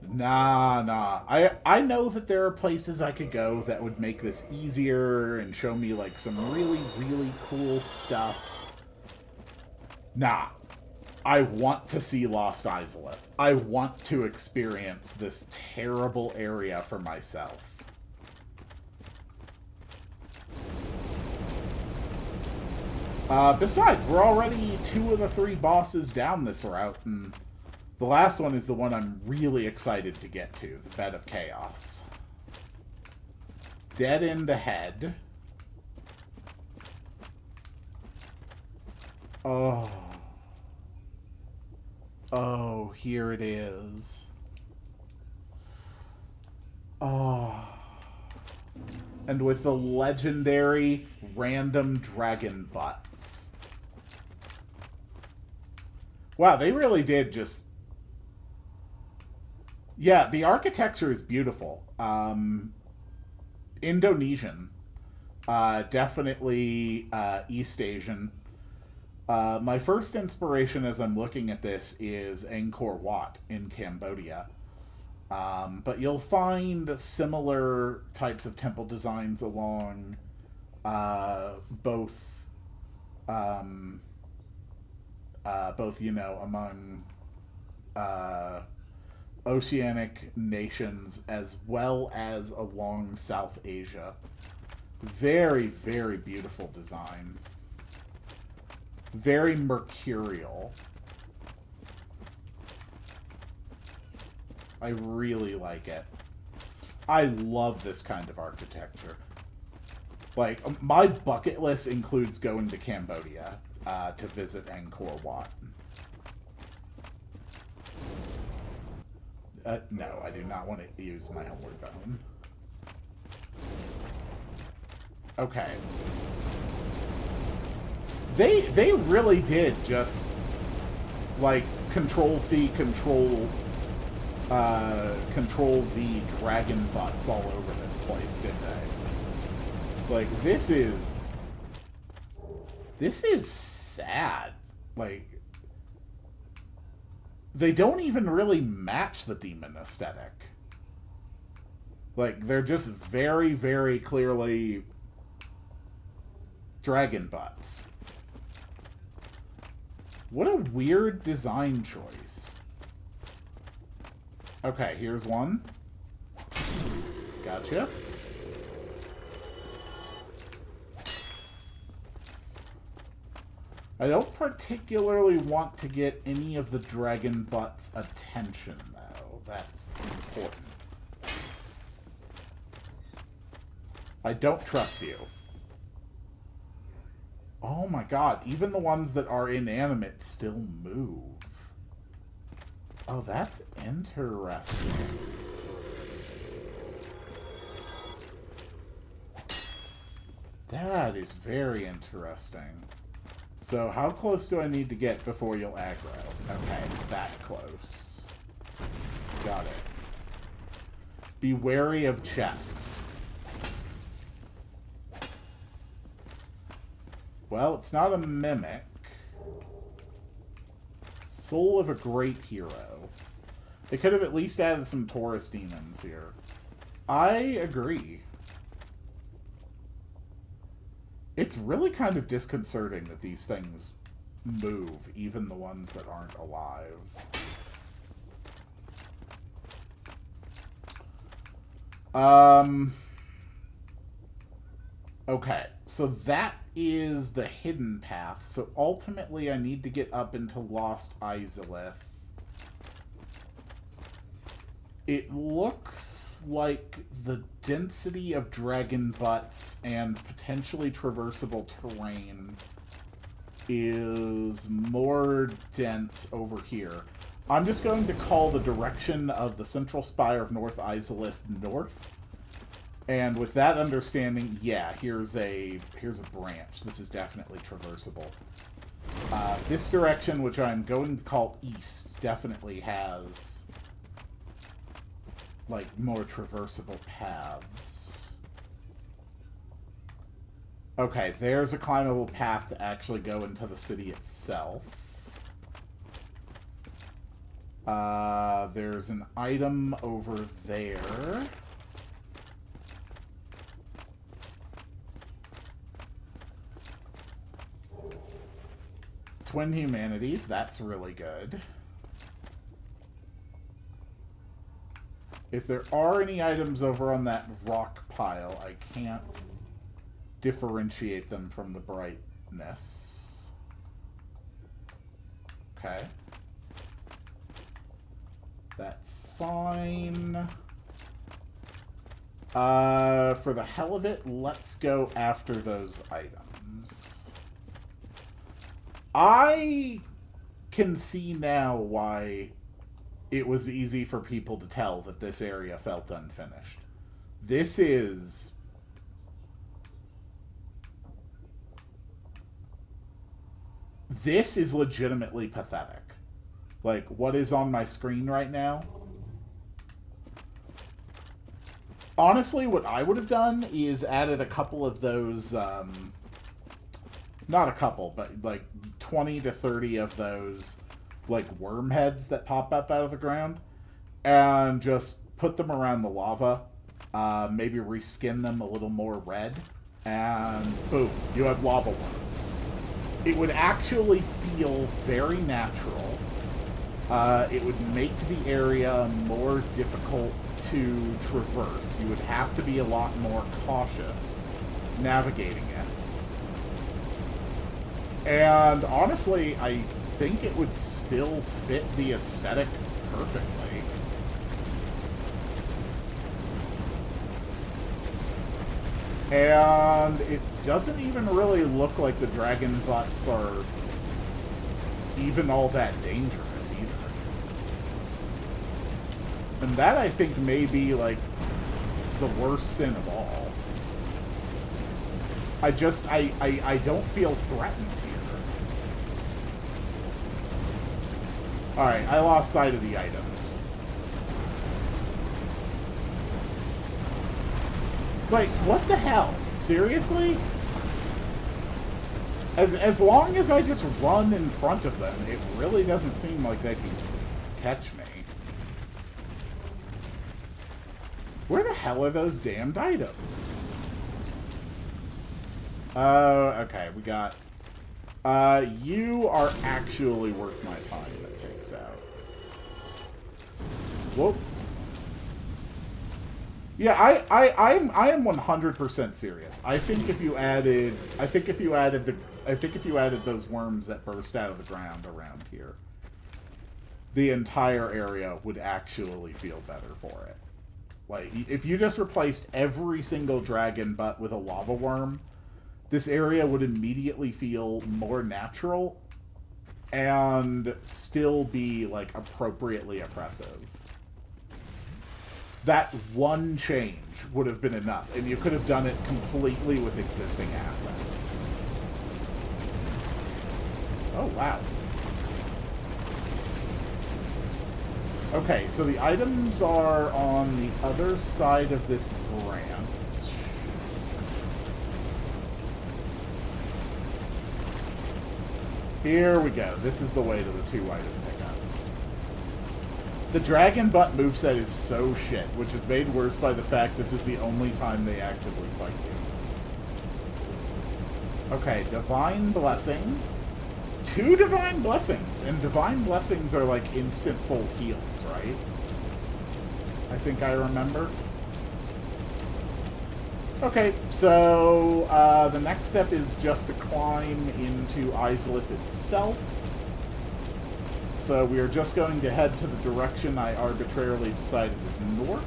Nah. I know that there are places I could go that would make this easier and show me, like, some really, really cool stuff. Nah. I want to see Lost Izalith. I want to experience this terrible area for myself. Besides, we're already 2 of the 3 bosses down this route, and the last one is the one I'm really excited to get to, the Bed of Chaos. Dead end ahead. Oh, here it is. Oh. And with the legendary random dragon butts. Wow, they really did just... Yeah, the architecture is beautiful. Indonesian. Definitely East Asian. My first inspiration as I'm looking at this is Angkor Wat in Cambodia. But you'll find similar types of temple designs along both, you know, among oceanic nations as well as along South Asia. Very, very beautiful design. Very mercurial. I really like it. I love this kind of architecture. Like, my bucket list includes going to Cambodia to visit Angkor Wat. No, I do not want to use my homeward bone. Okay. They really did just, like, Control-C, Control-V dragon butts all over this place, didn't they? Like, this is sad. Like, they don't even really match the demon aesthetic. Like, they're just very, very clearly dragon butts. What a weird design choice. Okay, here's one. Gotcha. I don't particularly want to get any of the dragon butt's attention, though. That's important. I don't trust you. Oh my god, even the ones that are inanimate still move. Oh, that's interesting. That is very interesting. So, how close do I need to get before you'll aggro? Okay, that close. Got it. Be wary of chest. Well, it's not a mimic. Soul of a great hero. They could have at least added some Taurus demons here. I agree. It's really kind of disconcerting that these things move, even the ones that aren't alive. Okay, so that is the hidden path. So ultimately I need to get up into Lost Izalith. It looks like the density of dragon butts and potentially traversable terrain is more dense over here. I'm just going to call the direction of the central spire of North Izalith north. And with that understanding, yeah, here's a branch. This is definitely traversable. This direction, which I'm going to call east, definitely has like more traversable paths. Okay, there's a climbable path to actually go into the city itself. There's an item over there. Twin Humanities, that's really good. If there are any items over on that rock pile, I can't differentiate them from the brightness. Okay. That's fine. For the hell of it, let's go after those items. I can see now why it was easy for people to tell that this area felt unfinished. This is legitimately pathetic. Like, what is on my screen right now? Honestly, what I would have done is added a couple of those, not a couple, but like 20 to 30 of those, like, worm heads that pop up out of the ground, and just put them around the lava, maybe reskin them a little more red, and boom, you have lava worms. It would actually feel very natural. It would make the area more difficult to traverse. You would have to be a lot more cautious navigating it. And honestly, I think it would still fit the aesthetic perfectly. And it doesn't even really look like the dragon butts are even all that dangerous either. And that, I think, may be, like, the worst sin of all. I don't feel threatened here. Alright, I lost sight of the items. Like, what the hell? Seriously? As long as I just run in front of them, it really doesn't seem like they can catch me. Where the hell are those damned items? Okay, we got... you are actually worth my time, that takes out. Whoa. Yeah, I am 100% serious. I think if you added those worms that burst out of the ground around here, the entire area would actually feel better for it. Like, if you just replaced every single dragon butt with a lava worm, this area would immediately feel more natural and still be, like, appropriately oppressive. That one change would have been enough, and you could have done it completely with existing assets. Oh, wow. Okay, so the items are on the other side of this branch. Here we go. This is the way to the 2 item pickups. The Dragon Butt moveset is so shit, which is made worse by the fact this is the only time they actively fight you. Okay, Divine Blessing. 2 Divine Blessings! And Divine Blessings are like instant full heals, right? I think I remember. Okay, so the next step is just to climb into Izalith itself. So we are just going to head to the direction I arbitrarily decided is north.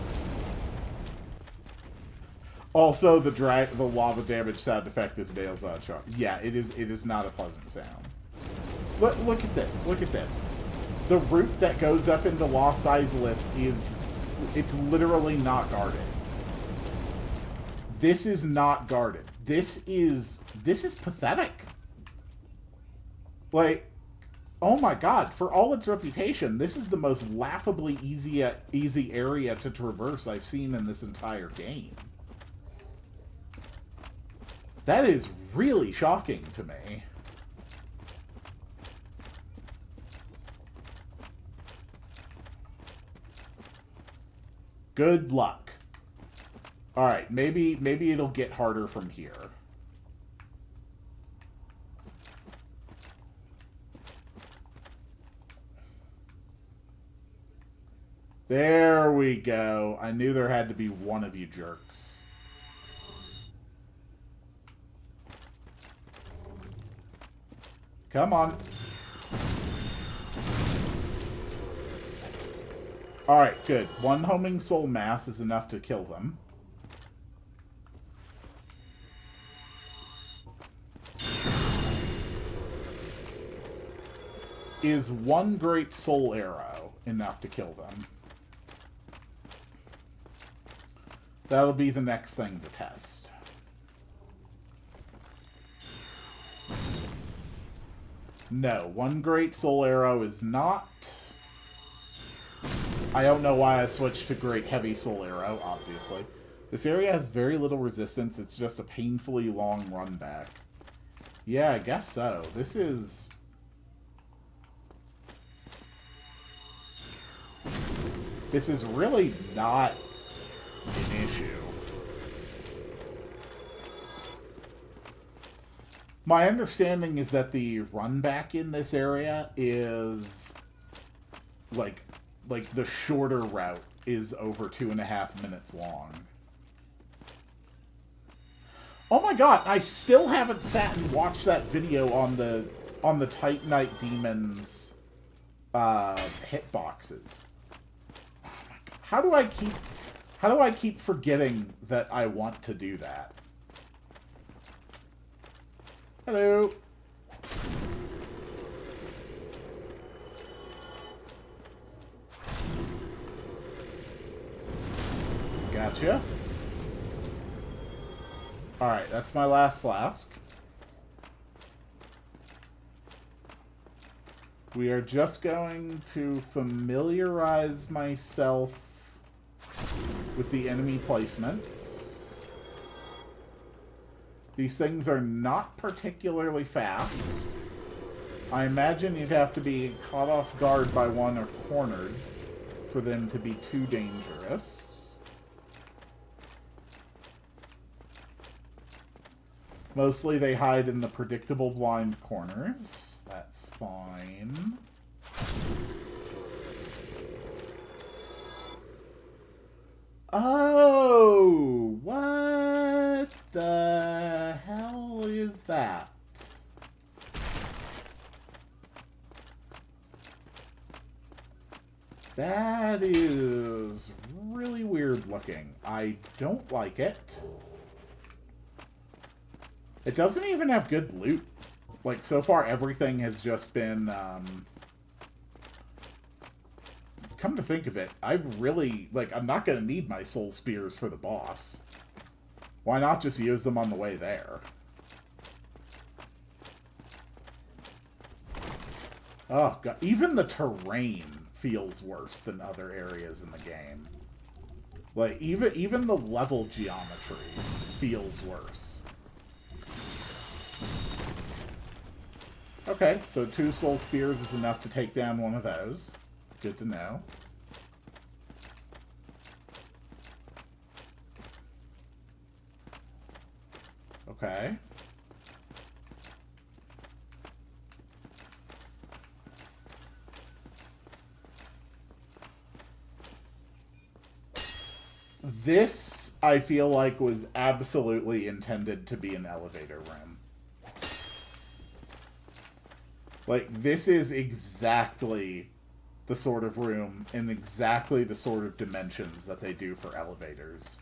Also, the lava damage sound effect is nails on a chalk. Yeah, it is not a pleasant sound. Look at this. Look at this. The route that goes up into Lost Izalith it's literally not guarded. This is not guarded. This is pathetic. Like, oh my god, for all its reputation, this is the most laughably easy area to traverse I've seen in this entire game. That is really shocking to me. Good luck. Alright, maybe it'll get harder from here. There we go. I knew there had to be one of you jerks. Come on. Alright, good. 1 homing soul mass is enough to kill them. Is 1 great soul arrow enough to kill them? That'll be the next thing to test. No, 1 great soul arrow is not. I don't know why I switched to great heavy soul arrow, obviously. This area has very little resistance, it's just a painfully long run back. Yeah, I guess so. This is really not an issue. My understanding is that the run back in this area is like the shorter route is over 2.5 minutes long. Oh my god, I still haven't sat and watched that video on the Titanite Demons hitboxes. Oh my god. How do I keep forgetting that I want to do that? Hello. Gotcha. Alright, that's my last flask. We are just going to familiarize myself with the enemy placements. These things are not particularly fast. I imagine you'd have to be caught off guard by one or cornered for them to be too dangerous. Mostly they hide in the predictable blind corners. That's fine. Oh, what the hell is that? That is really weird looking. I don't like it. It doesn't even have good loot. Like, so far, everything has just been, come to think of it, I really, like, I'm not going to need my soul spears for the boss. Why not just use them on the way there? Oh, God. Even the terrain feels worse than other areas in the game. Like, even the level geometry feels worse. Okay, so 2 soul spears is enough to take down one of those. Good to know. Okay. This, I feel like, was absolutely intended to be an elevator room. Like, this is exactly the sort of room and exactly the sort of dimensions that they do for elevators.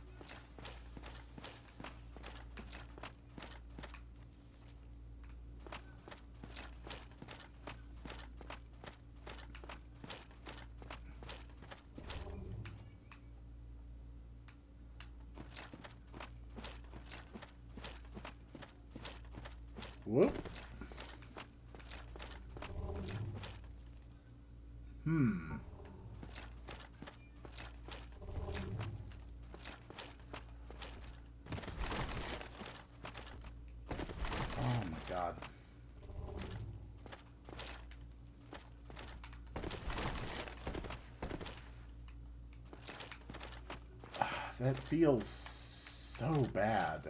Whoop. Oh my God. That feels so bad.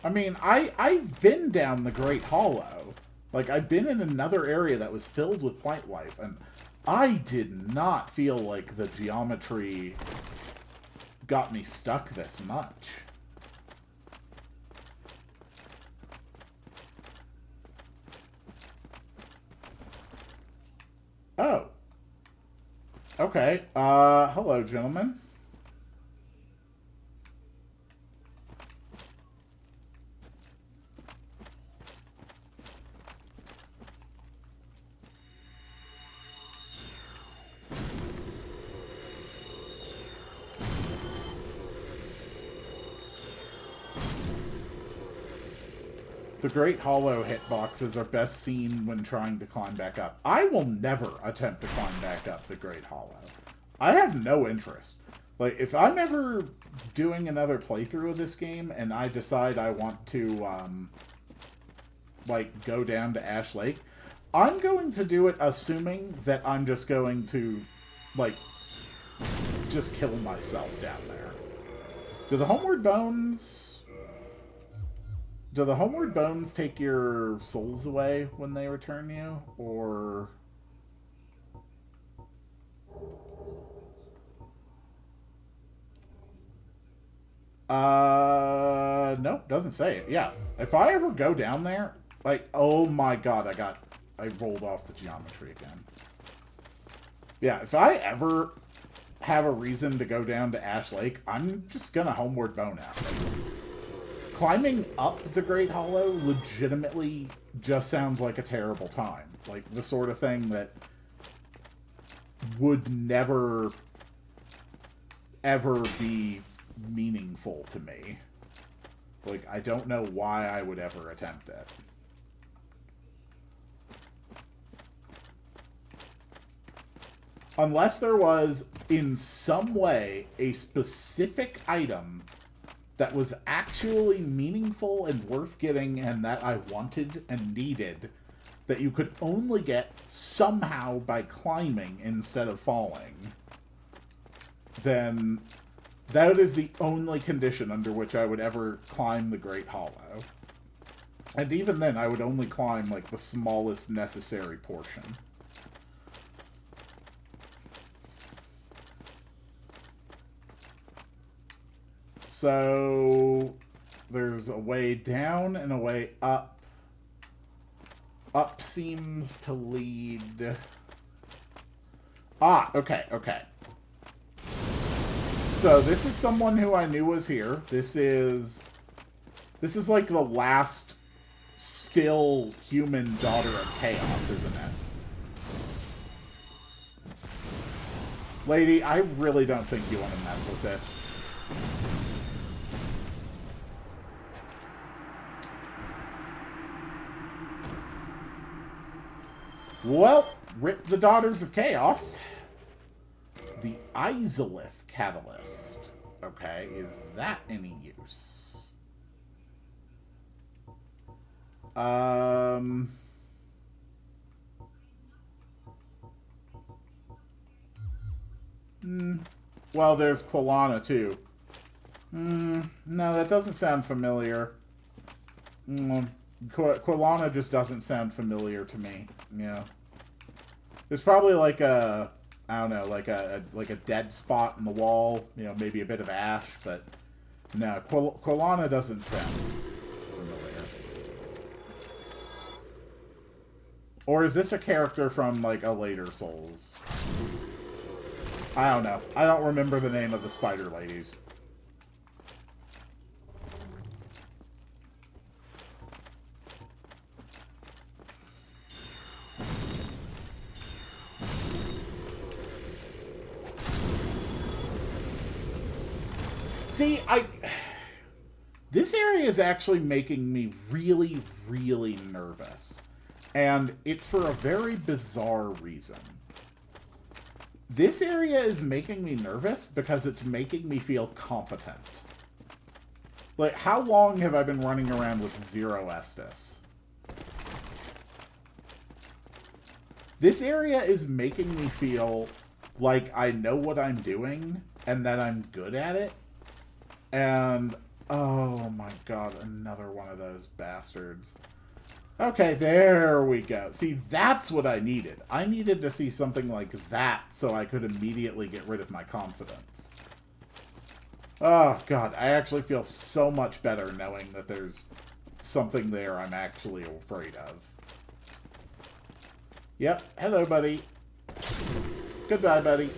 I mean, I've been down the Great Hollow. Like, I've been in another area that was filled with plant life, and I did not feel like the geometry got me stuck this much. Oh. Okay. Hello, gentlemen. The Great Hollow hitboxes are best seen when trying to climb back up. I will never attempt to climb back up the Great Hollow. I have no interest. Like, if I'm ever doing another playthrough of this game and I decide I want to, like, go down to Ash Lake, I'm going to do it assuming that I'm just going to, like, just kill myself down there. Do the Homeward Bones take your souls away when they return you? Or... nope, doesn't say it. Yeah, if I ever go down there, like, oh my God, I rolled off the geometry again. Yeah, if I ever have a reason to go down to Ash Lake, I'm just gonna Homeward Bone out. Climbing up the Great Hollow legitimately just sounds like a terrible time. Like, the sort of thing that would never, ever be meaningful to me. Like, I don't know why I would ever attempt it. Unless there was, in some way, a specific item that was actually meaningful and worth getting and that I wanted and needed, that you could only get somehow by climbing instead of falling, then that is the only condition under which I would ever climb the Great Hollow. And even then, I would only climb, like, the smallest necessary portion. So, there's a way down and a way up. Up seems to lead... Ah, okay, okay. So this is someone who I knew was here. This is like the last still human daughter of chaos, isn't it? Lady, I really don't think you want to mess with this. Well, rip the Daughters of Chaos. The Izalith Catalyst. Okay, is that any use? Well, there's Quilana, too. No, that doesn't sound familiar. Quilana just doesn't sound familiar to me. Yeah. There's probably like a, I don't know, like a dead spot in the wall. You know, maybe a bit of ash, but no, Quilana doesn't sound familiar. Or is this a character from like a later Souls? I don't know. I don't remember the name of the spider ladies. See, this area is actually making me really, really nervous. And it's for a very bizarre reason. This area is making me nervous because it's making me feel competent. Like, how long have I been running around with 0 Estus? This area is making me feel like I know what I'm doing and that I'm good at it. And, oh my god, another one of those bastards. Okay, there we go. See, that's what I needed. I needed to see something like that so I could immediately get rid of my confidence. Oh, God, I actually feel so much better knowing that there's something there I'm actually afraid of. Yep, hello, buddy. Goodbye, buddy.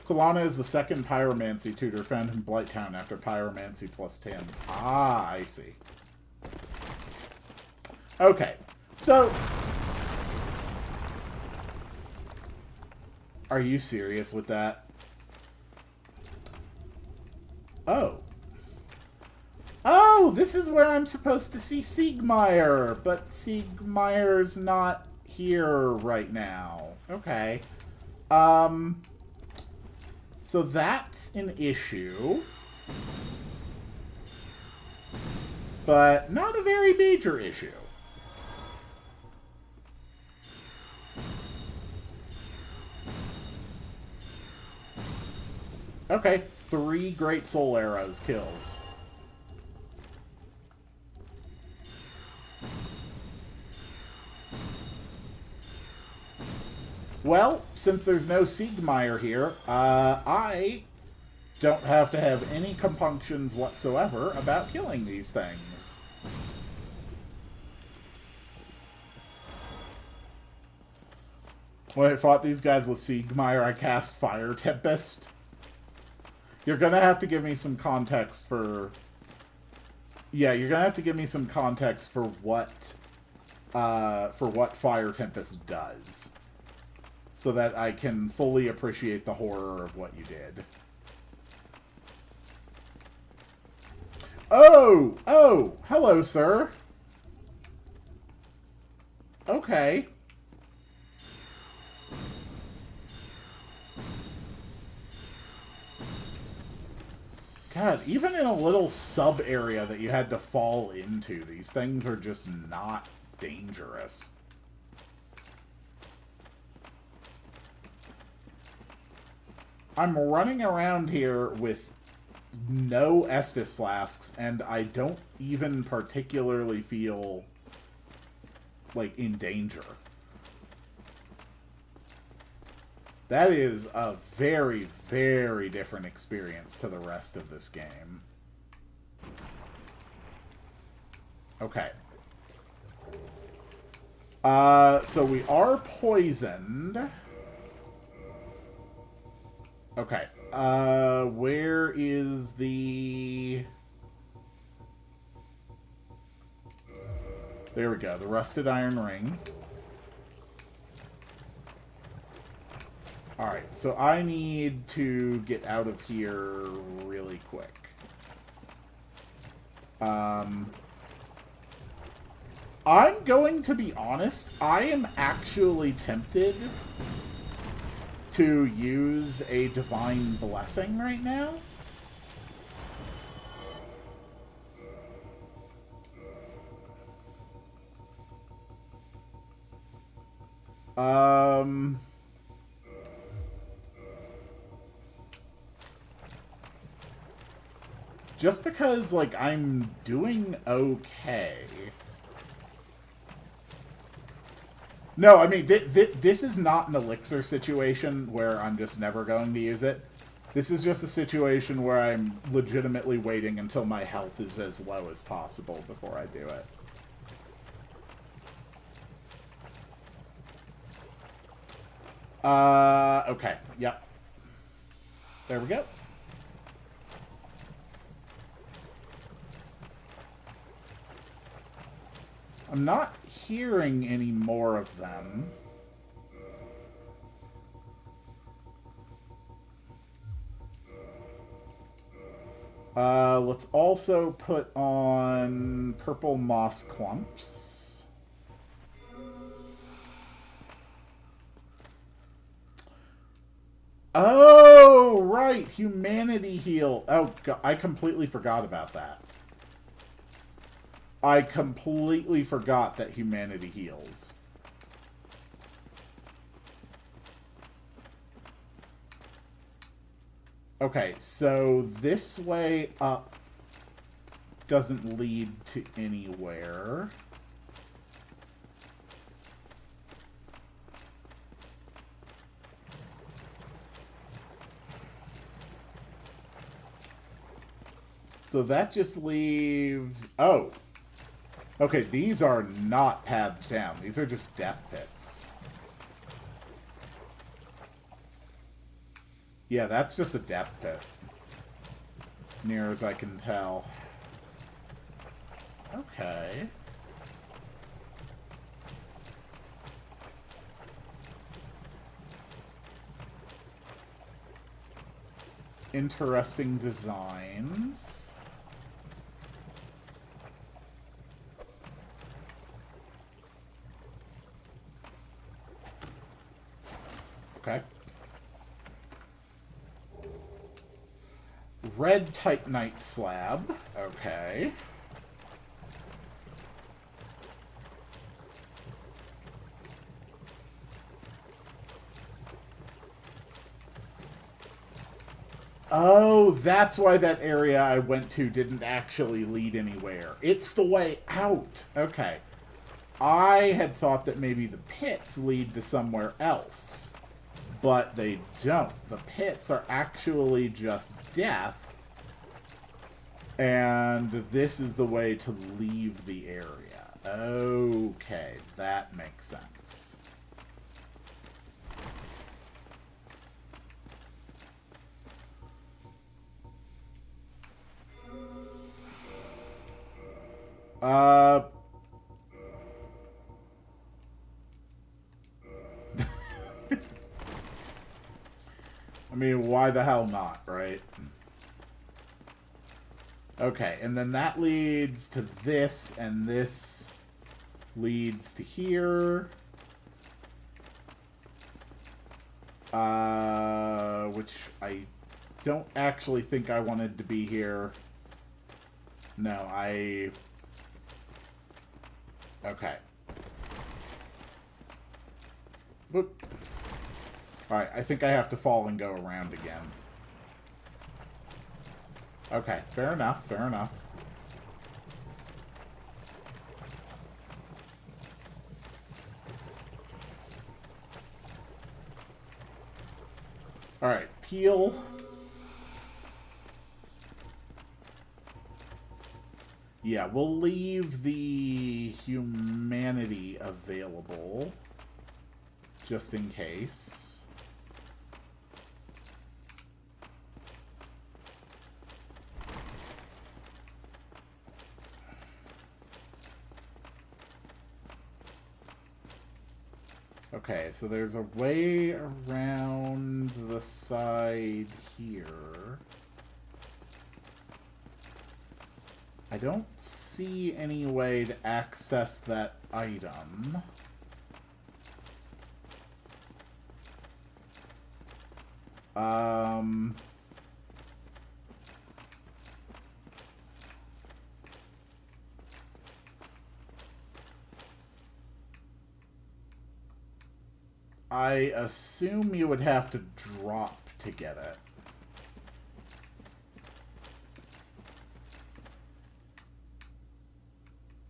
Quilana is the second pyromancy tutor found in Blighttown after pyromancy plus 10. Ah, I see. Okay, so... Are you serious with that? Oh. Oh, this is where I'm supposed to see Siegmeyer, but Siegmeyer's not here right now. Okay. So that's an issue. But not a very major issue. Okay, 3 Great Soul Arrows kills. Well, since there's no Siegmeyer here, I don't have to have any compunctions whatsoever about killing these things. When I fought these guys with Siegmeyer, I cast Fire Tempest. You're gonna have to give me some context for... Yeah, you're gonna have to give me some context for what Fire Tempest does. So that I can fully appreciate the horror of what you did. Oh! Oh! Hello, sir! Okay. God, even in a little sub-area that you had to fall into, these things are just not dangerous. I'm running around here with no Estus flasks, and I don't even particularly feel, like, in danger. That is a very, very different experience to the rest of this game. Okay. So we are poisoned. Okay. Where is the... There we go. The rusted iron ring. Alright, so I need to get out of here really quick. I'm going to be honest, I am actually tempted to use a divine blessing right now. Just because, like, I'm doing okay. No, I mean, this is not an elixir situation where I'm just never going to use it. This is just a situation where I'm legitimately waiting until my health is as low as possible before I do it. Okay, yep. There we go. I'm not hearing any more of them. Let's also put on purple moss clumps. Oh, right. Humanity heal. Oh, God, I completely forgot about that. I completely forgot that humanity heals. Okay, so this way up doesn't lead to anywhere. So that just leaves... Oh. Okay, these are not paths down. These are just death pits. Yeah, that's just a death pit. Near as I can tell. Okay. Interesting designs. Okay. Red Titanite slab. Okay. Oh, that's why that area I went to didn't actually lead anywhere. It's the way out. Okay. I had thought that maybe the pits lead to somewhere else. But they don't. The pits are actually just death. And this is the way to leave the area. Okay, that makes sense. I mean, why the hell not, right? Okay, and then that leads to this, and this leads to here. Which I don't actually think I wanted to be here. No, Okay. Whoop. Alright, I think I have to fall and go around again. Okay, fair enough, fair enough. Alright, peel. Yeah, we'll leave the humanity available just in case. Okay, so there's a way around the side here. I don't see any way to access that item. I assume you would have to drop to get it.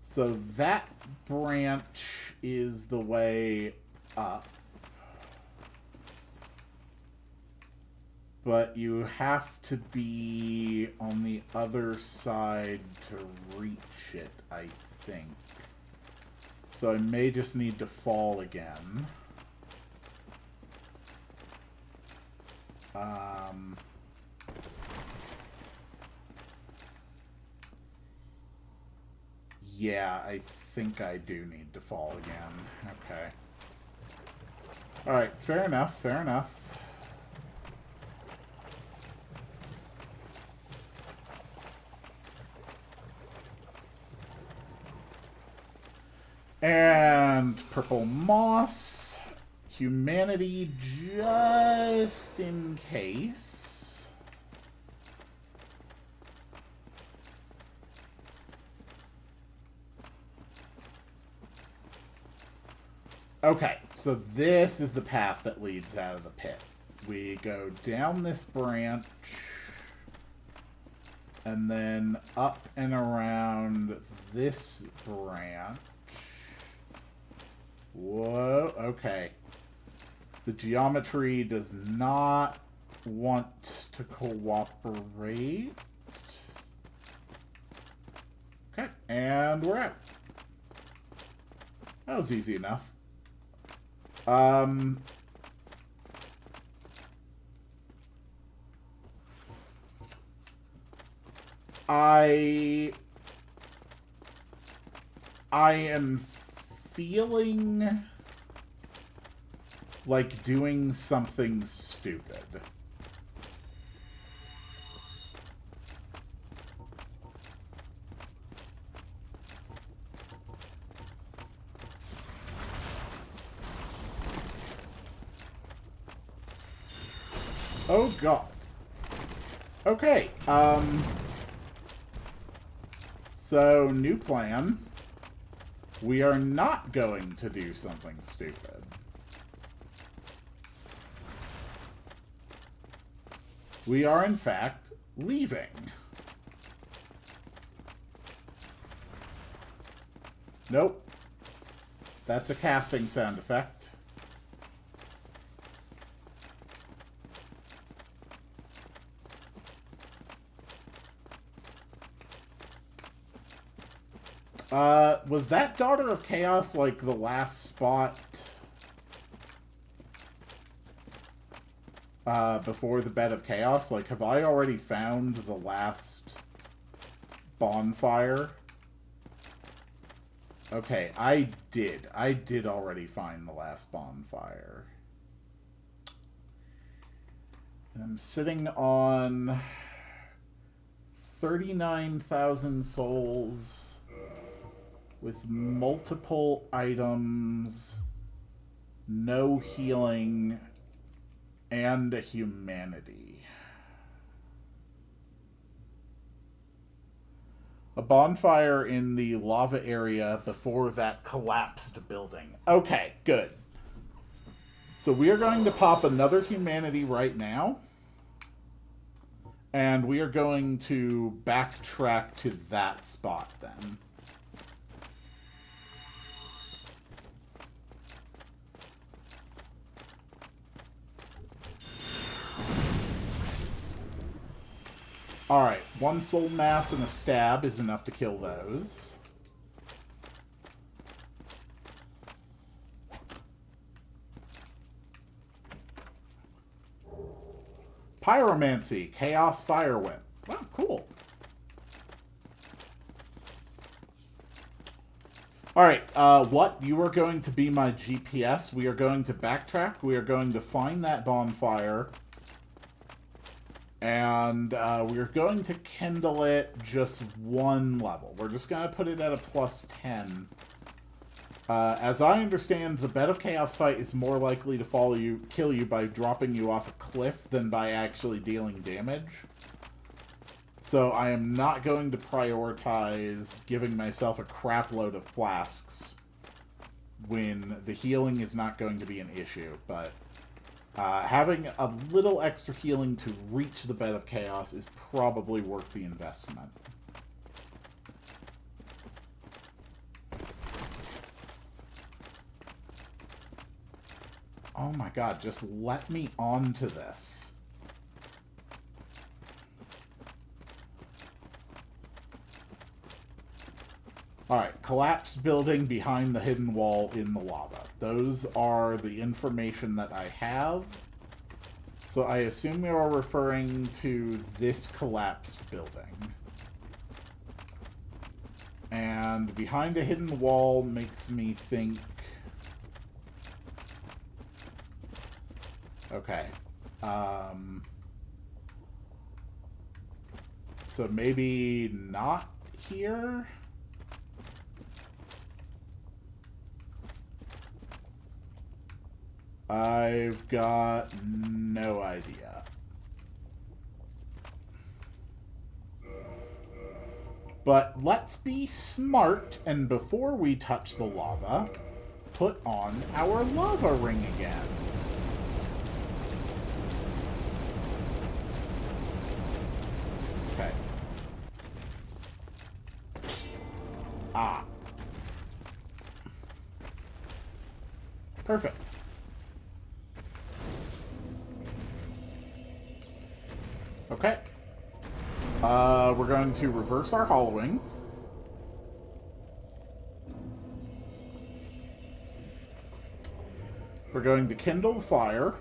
So that branch is the way up. But you have to be on the other side to reach it, I think. So I may just need to fall again. Yeah, I think I do need to fall again. Okay. Alright, fair enough, fair enough. And purple moss. Humanity just in case. Okay, so this is the path that leads out of the pit. We go down this branch, and then up and around this branch. Whoa, okay. The geometry does not want to cooperate. Okay, and we're out. That was easy enough. I am feeling like doing something stupid. Oh god. Okay, so new plan. We are not going to do something stupid. We are, in fact, leaving. Nope. That's a casting sound effect. Was that Daughter of Chaos, like, the last spot before the Bed of Chaos? Like, have I already found the last bonfire? Okay, I did. I did already find the last bonfire. And I'm sitting on 39,000 souls with multiple items, no healing, and a humanity. A bonfire in the lava area before that collapsed building. Okay, good. So we are going to pop another humanity right now. And we are going to backtrack to that spot then. Alright, one soul mass and a stab is enough to kill those. Pyromancy, Chaos Fire Whip. Wow, cool. Alright, what? You are going to be my GPS. We are going to backtrack. We are going to find that bonfire. And we are going to kindle it just one level. We're just going to put it at a +10. As I understand, the Bed of Chaos fight is more likely to kill you by dropping you off a cliff than by actually dealing damage. So I am not going to prioritize giving myself a crap load of flasks when the healing is not going to be an issue. But having a little extra healing to reach the Bed of Chaos is probably worth the investment. Oh my god, just let me onto this. Alright, collapsed building behind the hidden wall in the lava. Those are the information that I have. So I assume you are referring to this collapsed building. And behind a hidden wall makes me think... Okay. So maybe not here? I've got no idea. But let's be smart, and before we touch the lava, put on our lava ring again. Okay. Ah. Perfect. Okay. We're going to reverse our hollowing. We're going to kindle the fire.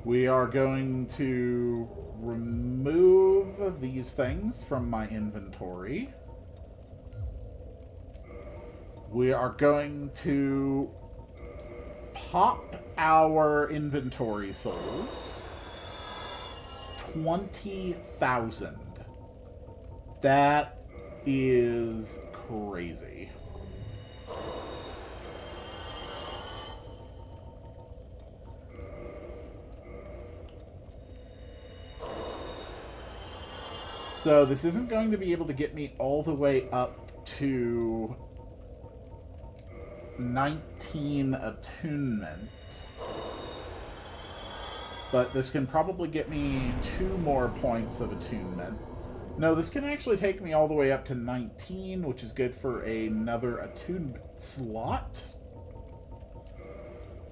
We are going to remove these things from my inventory. We are going to pop our inventory souls. 20,000. That is crazy. So this isn't going to be able to get me all the way up to 19 attunement. But this can probably get me 2 more points of attunement. No, this can actually take me all the way up to 19, which is good for another attunement slot.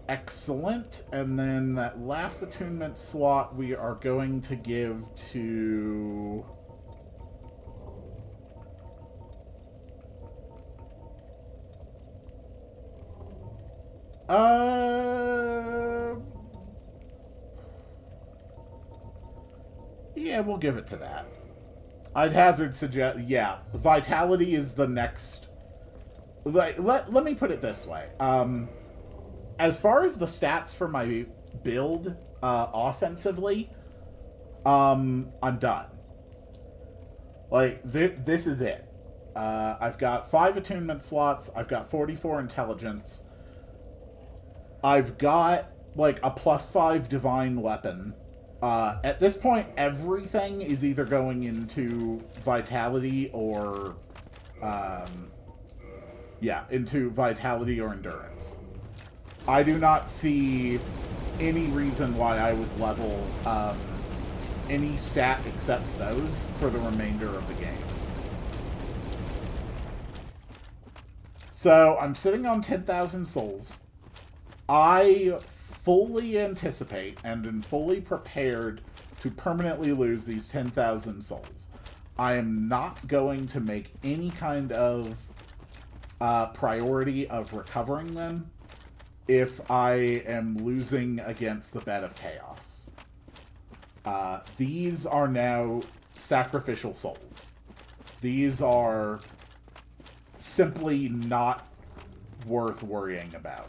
Excellent. And then that last attunement slot we are going to give to... Yeah, we'll give it to that. I'd hazard suggest... Yeah, Vitality is the next... Let me put it this way. As far as the stats for my build, offensively, I'm done. Like, this is it. I've got 5 attunement slots. I've got 44 intelligence. I've got, like, a +5 divine weapon. At this point, everything is either going into Vitality or... yeah, into Vitality or Endurance. I do not see any reason why I would level any stat except those for the remainder of the game. So, I'm sitting on 10,000 souls. I fully anticipate and am fully prepared to permanently lose these 10,000 souls. I am not going to make any kind of priority of recovering them if I am losing against the Bed of Chaos. These are now sacrificial souls. These are simply not worth worrying about.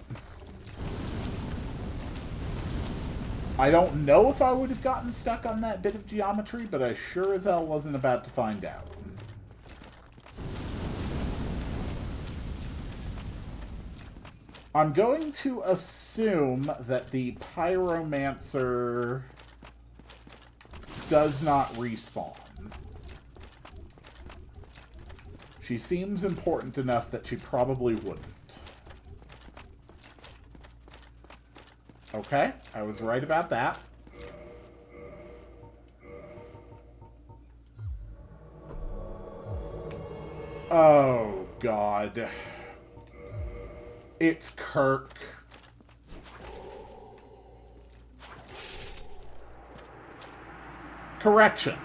I don't know if I would have gotten stuck on that bit of geometry, but I sure as hell wasn't about to find out. I'm going to assume that the Pyromancer does not respawn. She seems important enough that she probably wouldn't. Okay, I was right about that. Oh, God. It's Kirk. Correction.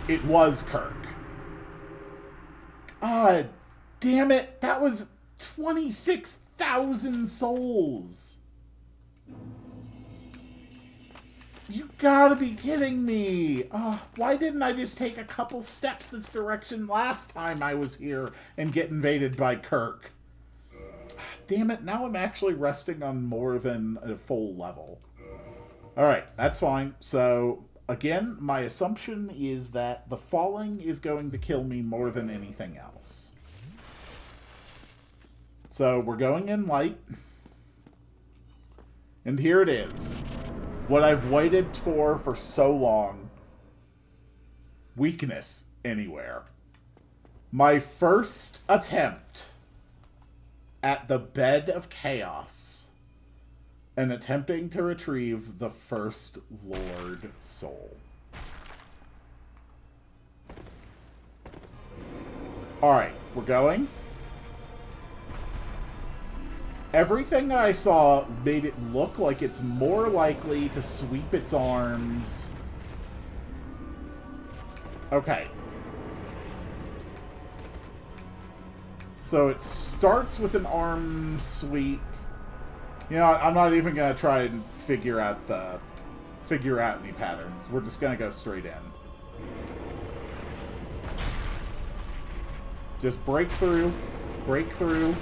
It was Kirk. God damn it. That was 26,000 souls. You gotta be kidding me. Why didn't I just take a couple steps this direction last time I was here and get invaded by Kirk? Damn it, now I'm actually resting on more than a full level. Alright, that's fine. So, again, my assumption is that the falling is going to kill me more than anything else. So, we're going in light. And here it is. What I've waited for so long. Weakness anywhere. My first attempt at the Bed of Chaos and attempting to retrieve the First Lord soul. Alright, we're going. Everything I saw made it look like it's more likely to sweep its arms. Okay. So it starts with an arm sweep. You know, I'm not even going to try and figure out any patterns. We're just going to go straight in. Just break through. Break through.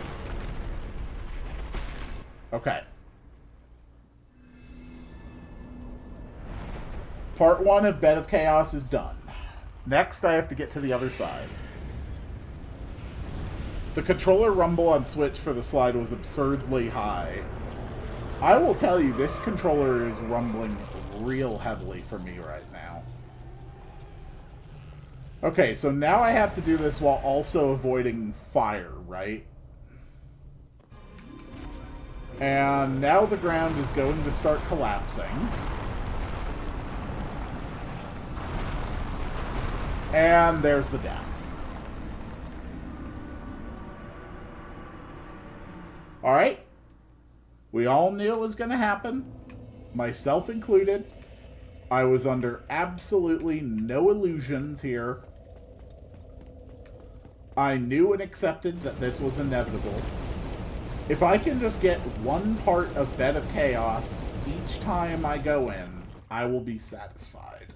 Okay. Part 1 of Bed of Chaos is done. Next, I have to get to the other side. The controller rumble on Switch for the slide was absurdly high. I will tell you, this controller is rumbling real heavily for me right now. Okay, so now I have to do this while also avoiding fire, right? And now the ground is going to start collapsing. And there's the death. Alright. We all knew it was going to happen. Myself included. I was under absolutely no illusions here. I knew and accepted that this was inevitable. If I can just get one part of Bed of Chaos each time I go in, I will be satisfied.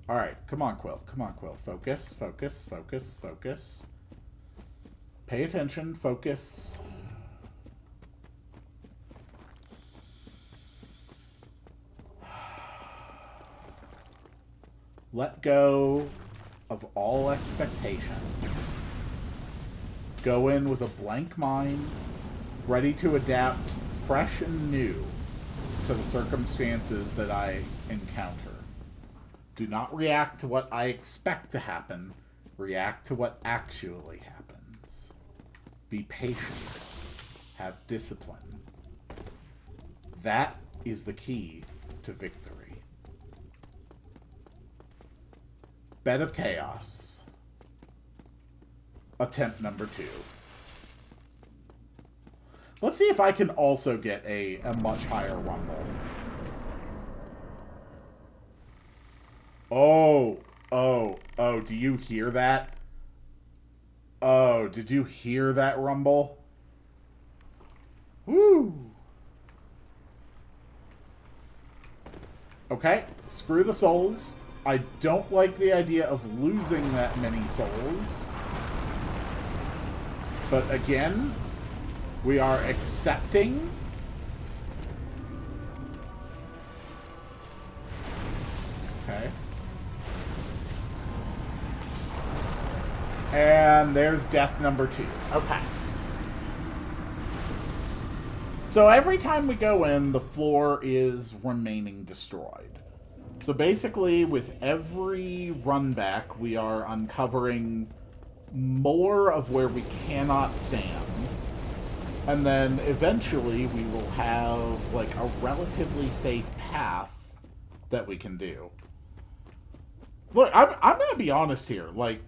Alright, come on, Quill. Come on, Quill. Focus, focus, focus, focus. Pay attention, focus. Let go of all expectation. Go in with a blank mind, ready to adapt fresh and new to the circumstances that I encounter. Do not react to what I expect to happen. React to what actually happens. Be patient. Have discipline. That is the key to victory. Bed of Chaos. Attempt number 2. Let's see if I can also get a much higher rumble. Oh, do you hear that? Oh, did you hear that rumble? Woo! Okay, screw the souls. I don't like the idea of losing that many souls. But again, we are accepting. Okay. And there's death number 2. Okay. So every time we go in, the floor is remaining destroyed. So basically, with every run back, we are uncovering more of where we cannot stand. And then eventually we will have like a relatively safe path that we can do. Look, I'm gonna be honest here. Like,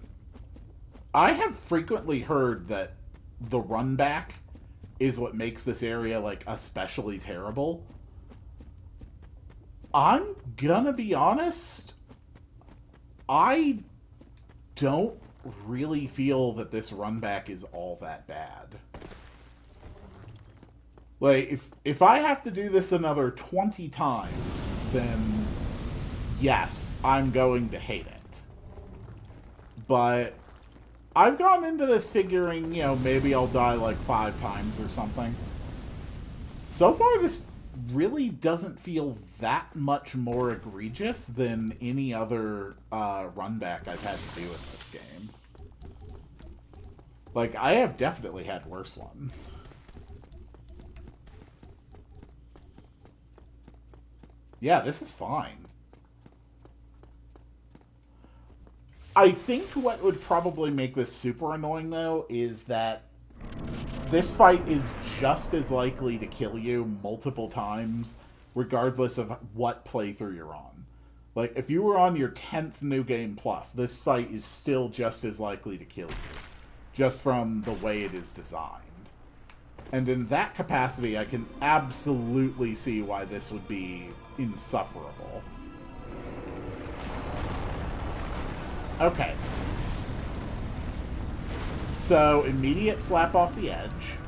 I have frequently heard that the run back is what makes this area like especially terrible. I'm gonna be honest, I don't really feel that this run back is all that bad. Like, if I have to do this another 20 times, then yes, I'm going to hate it. But I've gone into this figuring, you know, maybe I'll die like 5 times or something. So far, this really doesn't feel that much more egregious than any other run back I've had to do in this game. Like, I have definitely had worse ones. Yeah, this is fine. I think what would probably make this super annoying, though, is that this fight is just as likely to kill you multiple times, regardless of what playthrough you're on. Like, if you were on your 10th New Game Plus, this fight is still just as likely to kill you, just from the way it is designed. And in that capacity, I can absolutely see why this would be insufferable. Okay. So, immediate slap off the edge.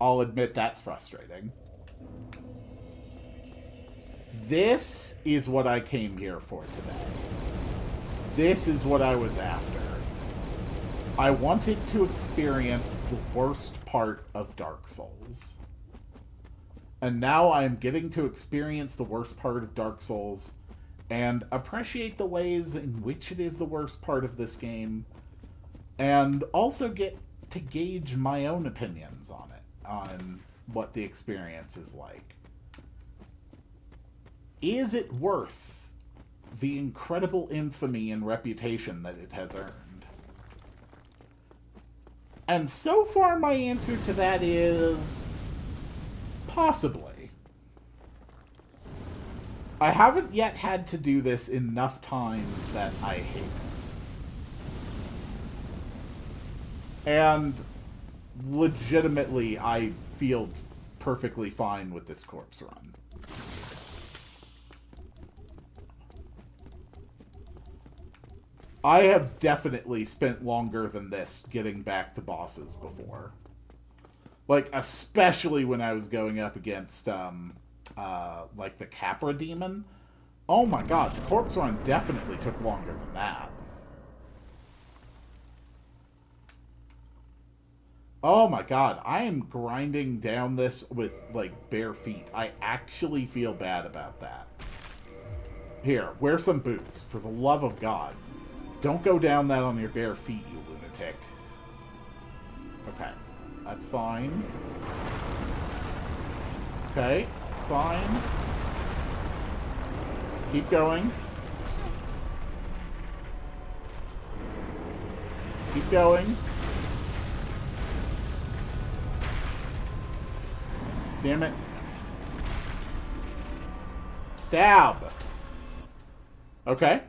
I'll admit that's frustrating. This is what I came here for today. This is what I was after. I wanted to experience the worst part of Dark Souls. And now I am getting to experience the worst part of Dark Souls and appreciate the ways in which it is the worst part of this game, and also get to gauge my own opinions on it, on what the experience is like. Is it worth the incredible infamy and reputation that it has earned? And so far my answer to that is possibly. I haven't yet had to do this enough times that I hate it. And legitimately, I feel perfectly fine with this corpse run. I have definitely spent longer than this getting back to bosses before. Like, especially when I was going up against, like, the Capra Demon. Oh my god, the corpse run definitely took longer than that. Oh my god, I am grinding down this with, like, bare feet. I actually feel bad about that. Here, wear some boots, for the love of God. Don't go down that on your bare feet, you lunatic. Okay, that's fine. Okay, that's fine. Keep going. Keep going. Damn it. Stab! Okay.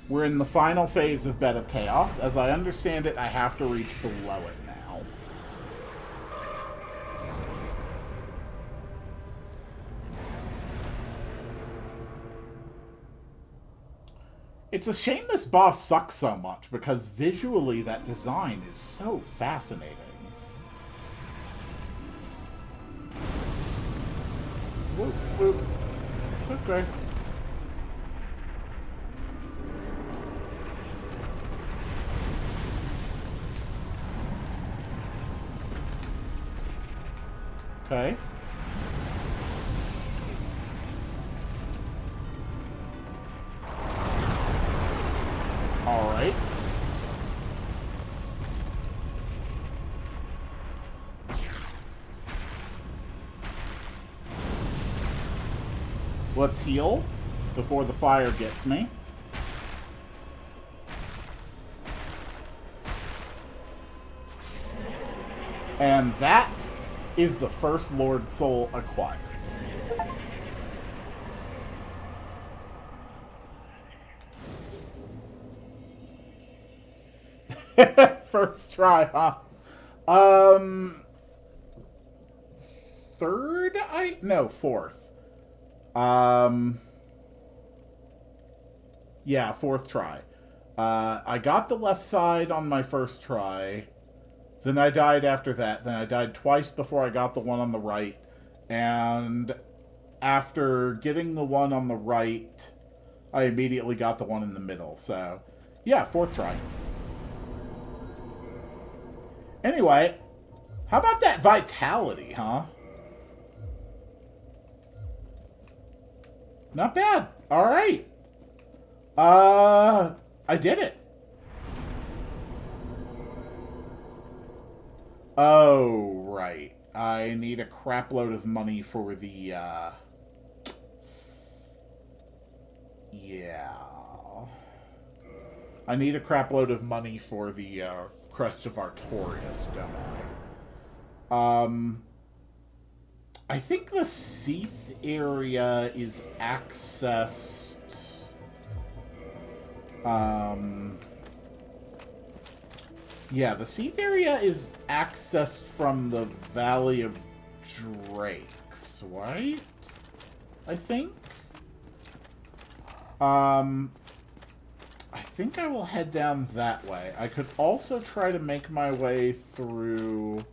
We're in the final phase of Bed of Chaos. As I understand it, I have to reach below it now. It's a shame this boss sucks so much, because visually that design is so fascinating. Whoop, whoop. It's okay. Okay. Alright. Let's heal before the fire gets me. And that is the first Lord Soul acquired. First try, huh? Third? No, fourth. Yeah, fourth try. I got the left side on my first try. Then I died after that. Then I died twice before I got the one on the right. And after getting the one on the right, I immediately got the one in the middle. So, yeah, fourth try. Anyway, how about that vitality, huh? Not bad. All right. I did it. Oh, right. I need a crap load of money for the, yeah. I need a crap load of money for the, Crest of Artorias, don't I? I think the Seath area is accessed... Yeah, the Seath area is accessed from the Valley of Drakes, right? I think? I think I will head down that way. I could also try to make my way through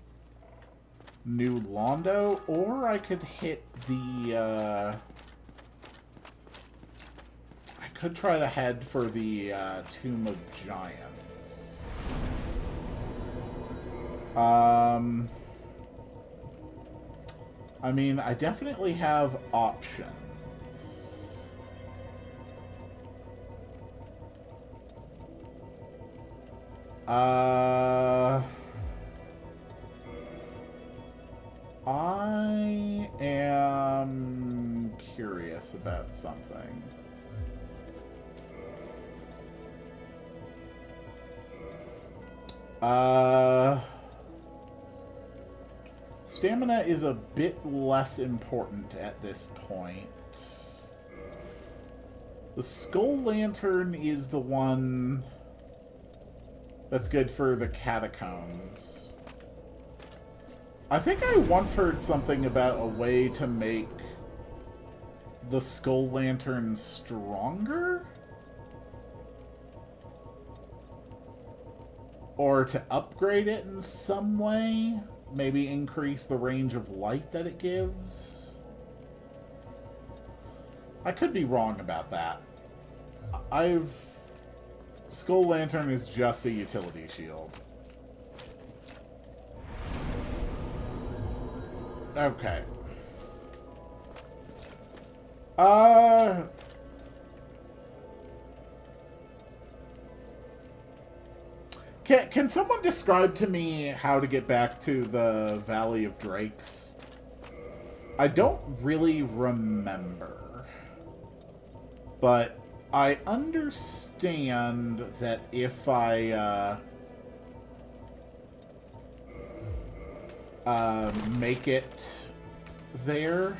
New Londo, or I could hit the, I could try to head for the, Tomb of Giants. I mean, I definitely have options. I am curious about something. Stamina is a bit less important at this point. The Skull Lantern is the one that's good for the catacombs. I think I once heard something about a way to make the Skull Lantern stronger? Or to upgrade it in some way? Maybe increase the range of light that it gives? I could be wrong about that. Skull Lantern is just a utility shield. Okay. Can someone describe to me how to get back to the Valley of Drakes? I don't really remember. But I understand that if I, make it there,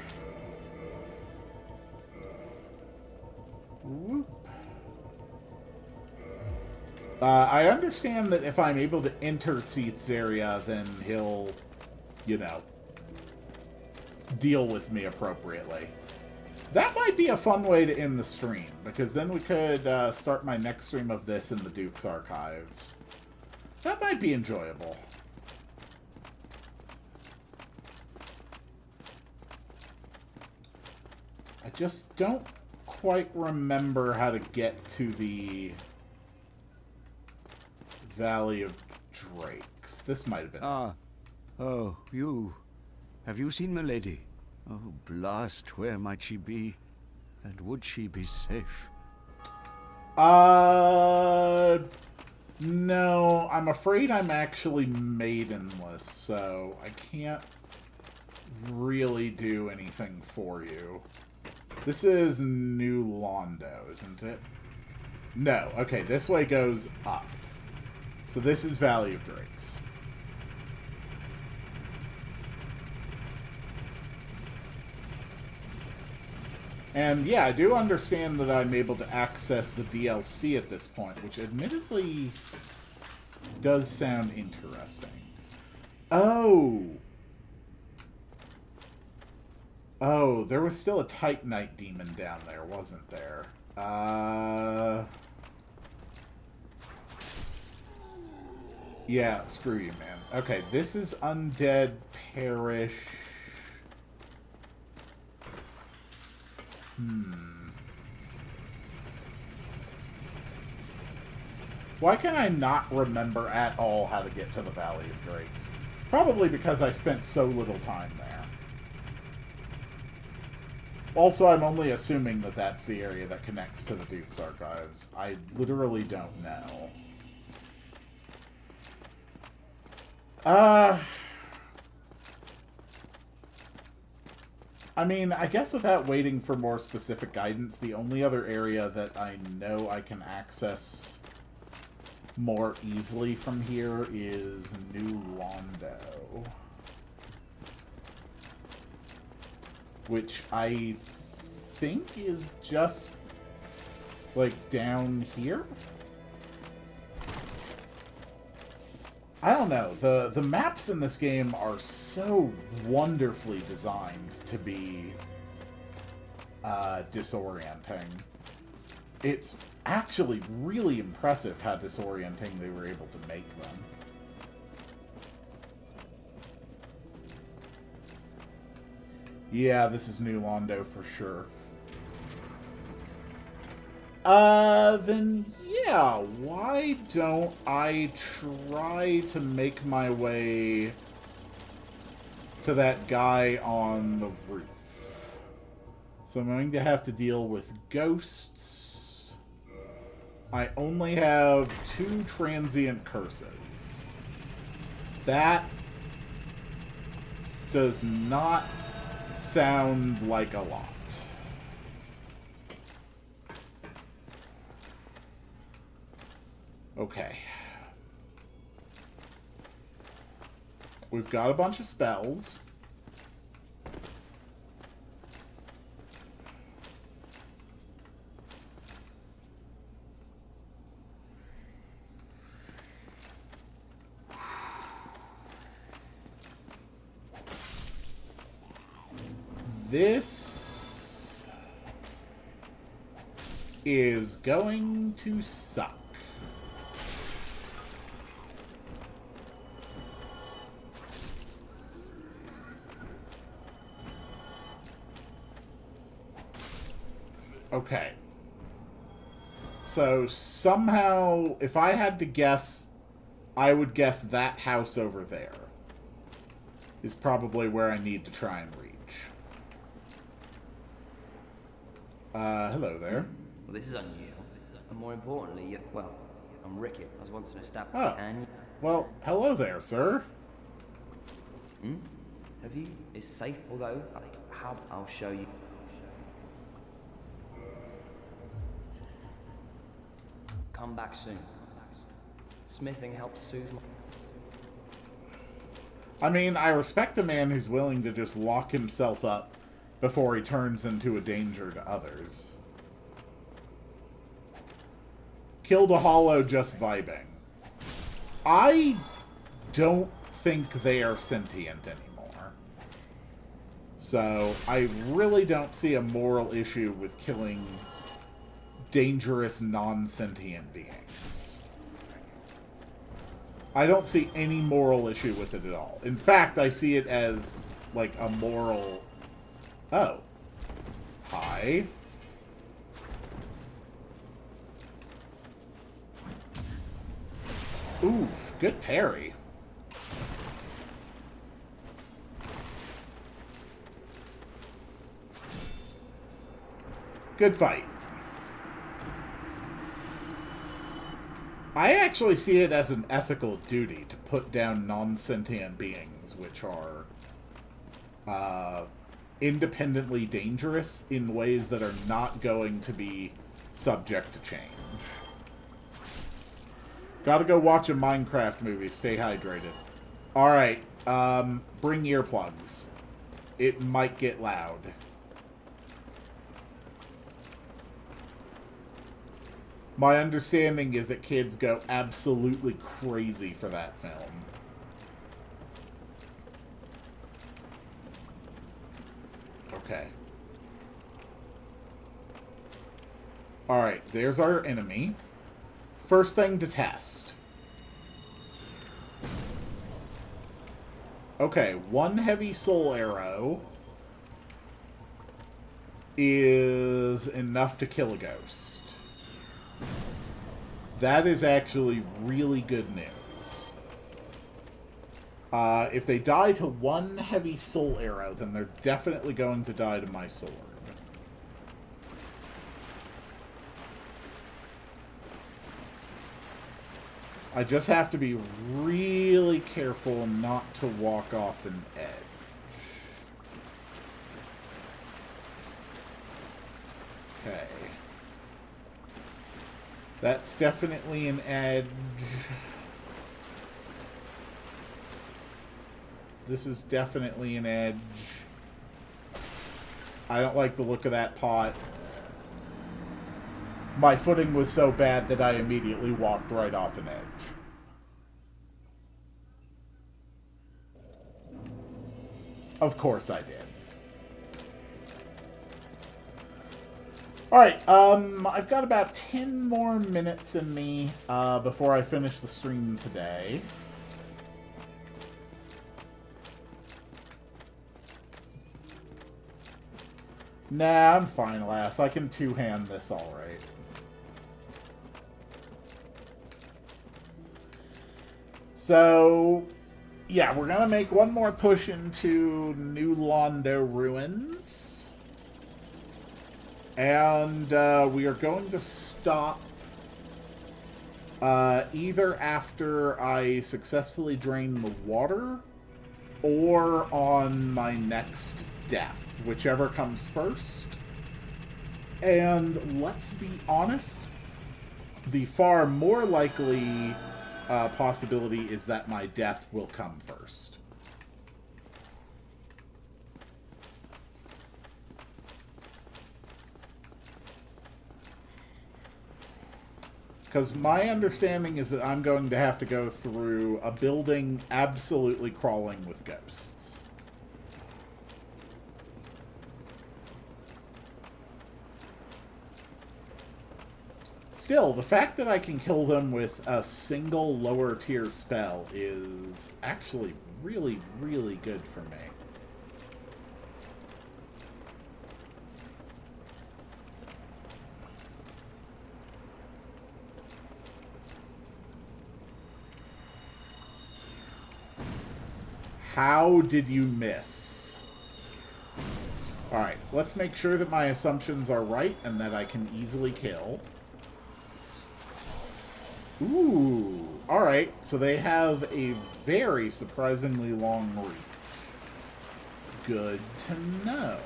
Whoop. I understand that if I'm able to enter Seath's area, then he'll, you know, deal with me appropriately. That might be a fun way to end the stream, because then we could start my next stream of this in the Duke's Archives. That might be enjoyable. I just don't quite remember how to get to the Valley of Drakes. This might have been... Ah. Oh, you. Have you seen Milady? Oh, blast, where might she be? And would she be safe? No, I'm afraid I'm actually maidenless, so I can't really do anything for you. This is New Londo, isn't it? No, okay, this way goes up. So this is Valley of Drakes. And yeah, I do understand that I'm able to access the DLC at this point, which admittedly does sound interesting. Oh! Oh, there was still a Titanite demon down there, wasn't there? Yeah, screw you, man. Okay, this is Undead Parish. Why can I not remember at all how to get to the Valley of Drakes? Probably because I spent so little time there. Also, I'm only assuming that that's the area that connects to the Duke's Archives. I literally don't know. I mean, I guess without waiting for more specific guidance, the only other area that I know I can access more easily from here is New Londo. Which I think is just, like, down here? I don't know. The maps in this game are so wonderfully designed to be disorienting. It's actually really impressive how disorienting they were able to make them. Yeah, this is New Londo for sure. Then yeah, why don't I try to make my way to that guy on the roof? So I'm going to have to deal with ghosts. I only have 2 transient curses. That does not sound like a lot. Okay. We've got a bunch of spells. This is going to suck. Okay. So somehow, if I had to guess, I would guess that house over there is probably where I need to try and reach. Hello there. Well, this is unusual. And more importantly, well, I'm Ricky. I was once an established Oh. Well, hello there, sir. Have you? Is safe, although, how? I'll show you. Come back soon. Smithing helps soothe my... I mean, I respect a man who's willing to just lock himself up before he turns into a danger to others. Killed a hollow just vibing. I don't think they are sentient anymore. So I really don't see a moral issue with killing dangerous non-sentient beings. I don't see any moral issue with it at all. In fact, I see it as, like, a moral... Oh. Hi. Oof, good parry. Good fight. I actually see it as an ethical duty to put down non-sentient beings, which are independently dangerous in ways that are not going to be subject to change. Gotta go watch a Minecraft movie. Stay hydrated. Alright, bring earplugs. It might get loud. My understanding is that kids go absolutely crazy for that film. Okay. Alright, there's our enemy. First thing to test. Okay, one heavy soul arrow is enough to kill a ghost. That is actually really good news. If they die to one heavy soul arrow, then they're definitely going to die to my sword. I just have to be really careful not to walk off an edge. Okay. That's definitely an edge. This is definitely an edge. I don't like the look of that pot. My footing was so bad that I immediately walked right off an edge. Of course I did. Alright, I've got about 10 more minutes in me before I finish the stream today. Nah, I'm fine, lass. I can two-hand this alright. So, yeah, we're gonna make one more push into New Londo Ruins. And we are going to stop either after I successfully drain the water or on my next death, whichever comes first. And let's be honest, the far more likely possibility is that my death will come first. Because my understanding is that I'm going to have to go through a building absolutely crawling with ghosts. Still, the fact that I can kill them with a single lower tier spell is actually really, really good for me. How did you miss? Alright, let's make sure that my assumptions are right and that I can easily kill. Ooh, alright, so they have a very surprisingly long reach. Good to know.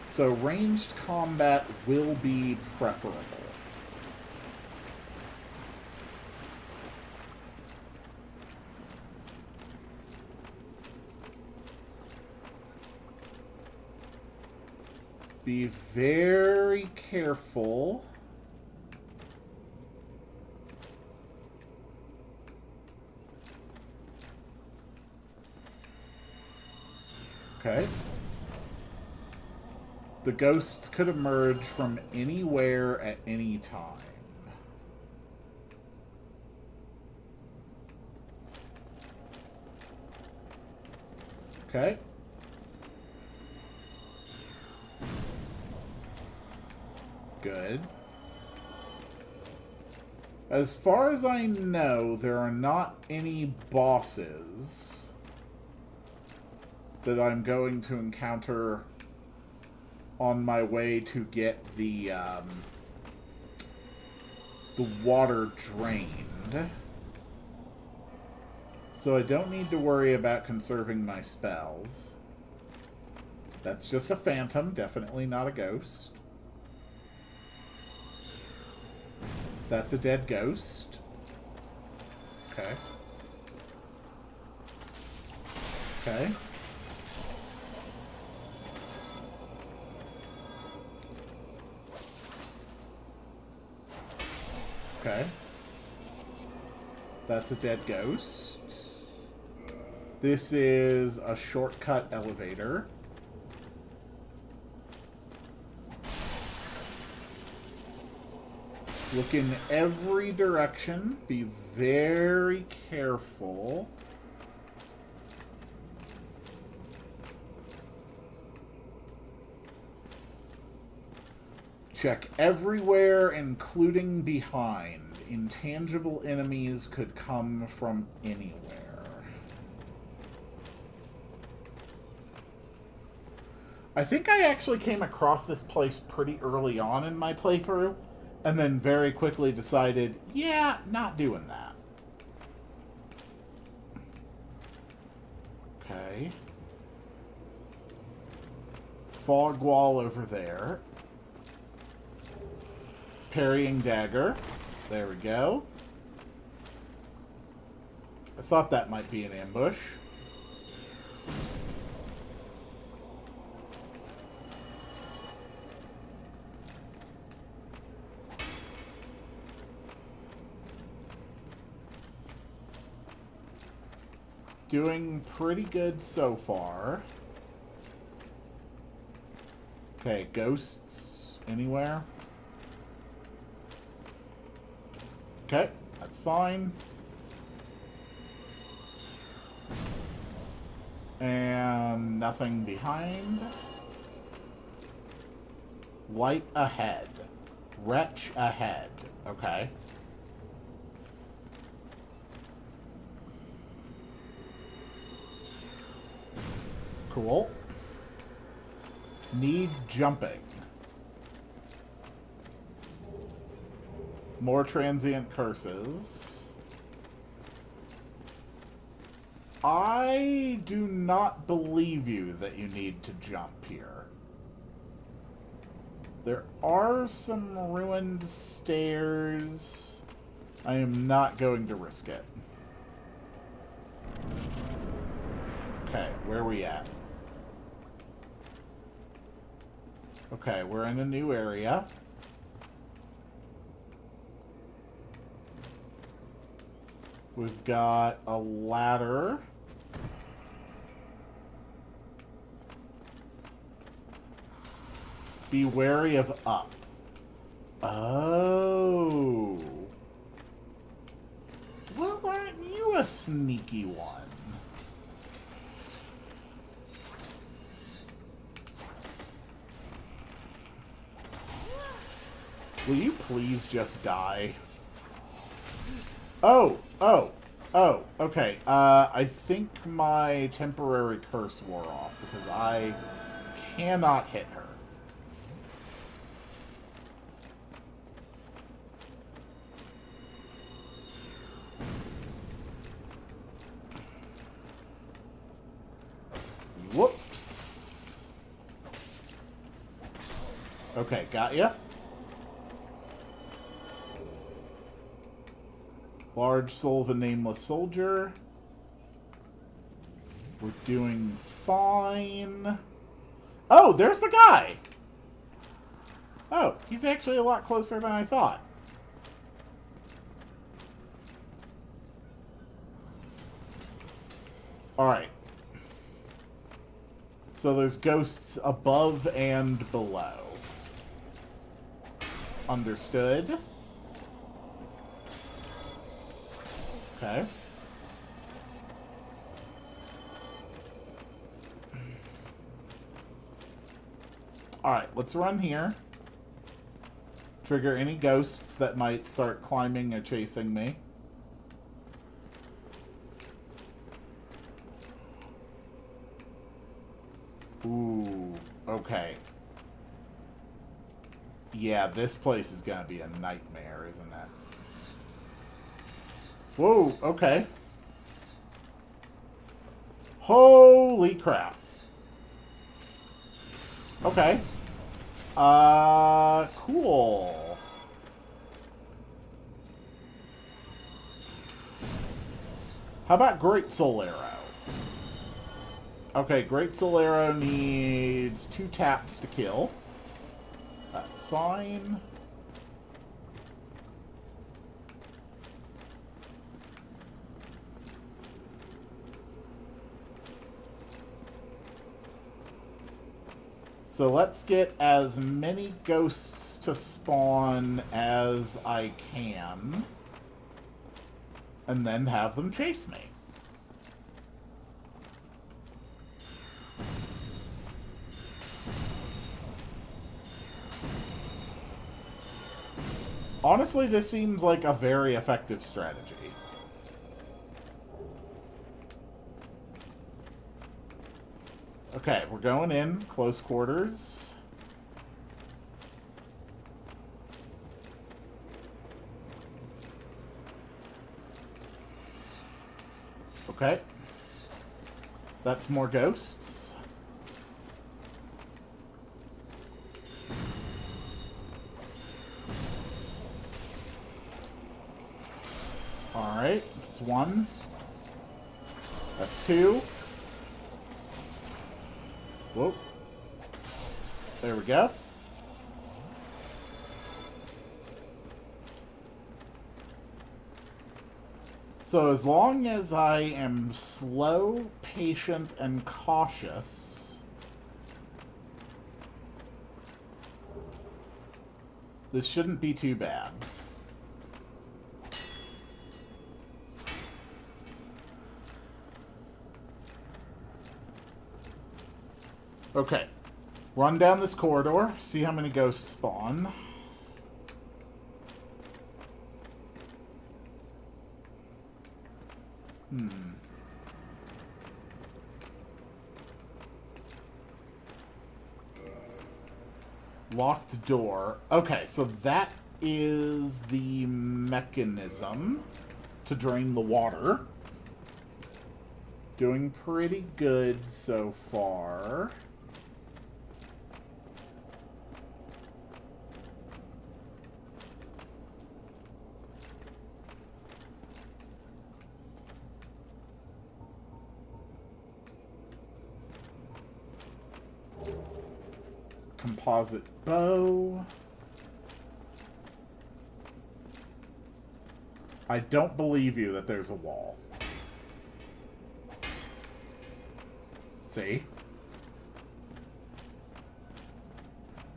So ranged combat will be preferable. Be very careful Okay. The ghosts could emerge from anywhere at any time. Okay. Good. As far as I know, there are not any bosses that I'm going to encounter on my way to get the water drained. So I don't need to worry about conserving my spells. That's just a phantom, definitely not a ghost. That's a dead ghost. Okay. Okay. Okay. That's a dead ghost. This is a shortcut elevator. Look in every direction. Be very careful. Check everywhere, including behind. Intangible enemies could come from anywhere. I think I actually came across this place pretty early on in my playthrough, and then very quickly decided, yeah, not doing that. Okay. Fog wall over there. Parrying dagger. There we go. I thought that might be an ambush. Doing pretty good so far. Okay, ghosts anywhere? Okay, that's fine. And nothing behind. Light ahead. Wretch ahead. Okay. Cool. Need jumping. More transient curses. I do not believe you that you need to jump here. There are some ruined stairs. I am not going to risk it. Okay, where are we at? Okay, we're in a new area. We've got a ladder. Be wary of up. Oh. Well, aren't you a sneaky one? Will you please just die? Oh, okay. I think my temporary curse wore off because I cannot hit her. Whoops. Okay, got ya. Large soul of a nameless soldier. We're doing fine. Oh, there's the guy! Oh, he's actually a lot closer than I thought. Alright. So there's ghosts above and below. Understood. Okay. Alright, let's run here. Trigger any ghosts that might start climbing or chasing me. Ooh, okay. Yeah, this place is gonna be a nightmare, isn't it? Whoa, okay. Holy crap. Okay. Cool. How about Great Soul Arrow? Okay, Great Soul Arrow needs 2 taps to kill. That's fine. So let's get as many ghosts to spawn as I can, and then have them chase me. Honestly, this seems like a very effective strategy. Okay, we're going in. Close quarters. Okay. That's more ghosts. Alright, that's 1. That's 2. Whoa. There we go. So as long as I am slow, patient, and cautious, this shouldn't be too bad. Okay. Run down this corridor, see how many ghosts spawn. Locked door. Okay, so that is the mechanism to drain the water. Doing pretty good so far. Composite bow. I don't believe you that there's a wall. See?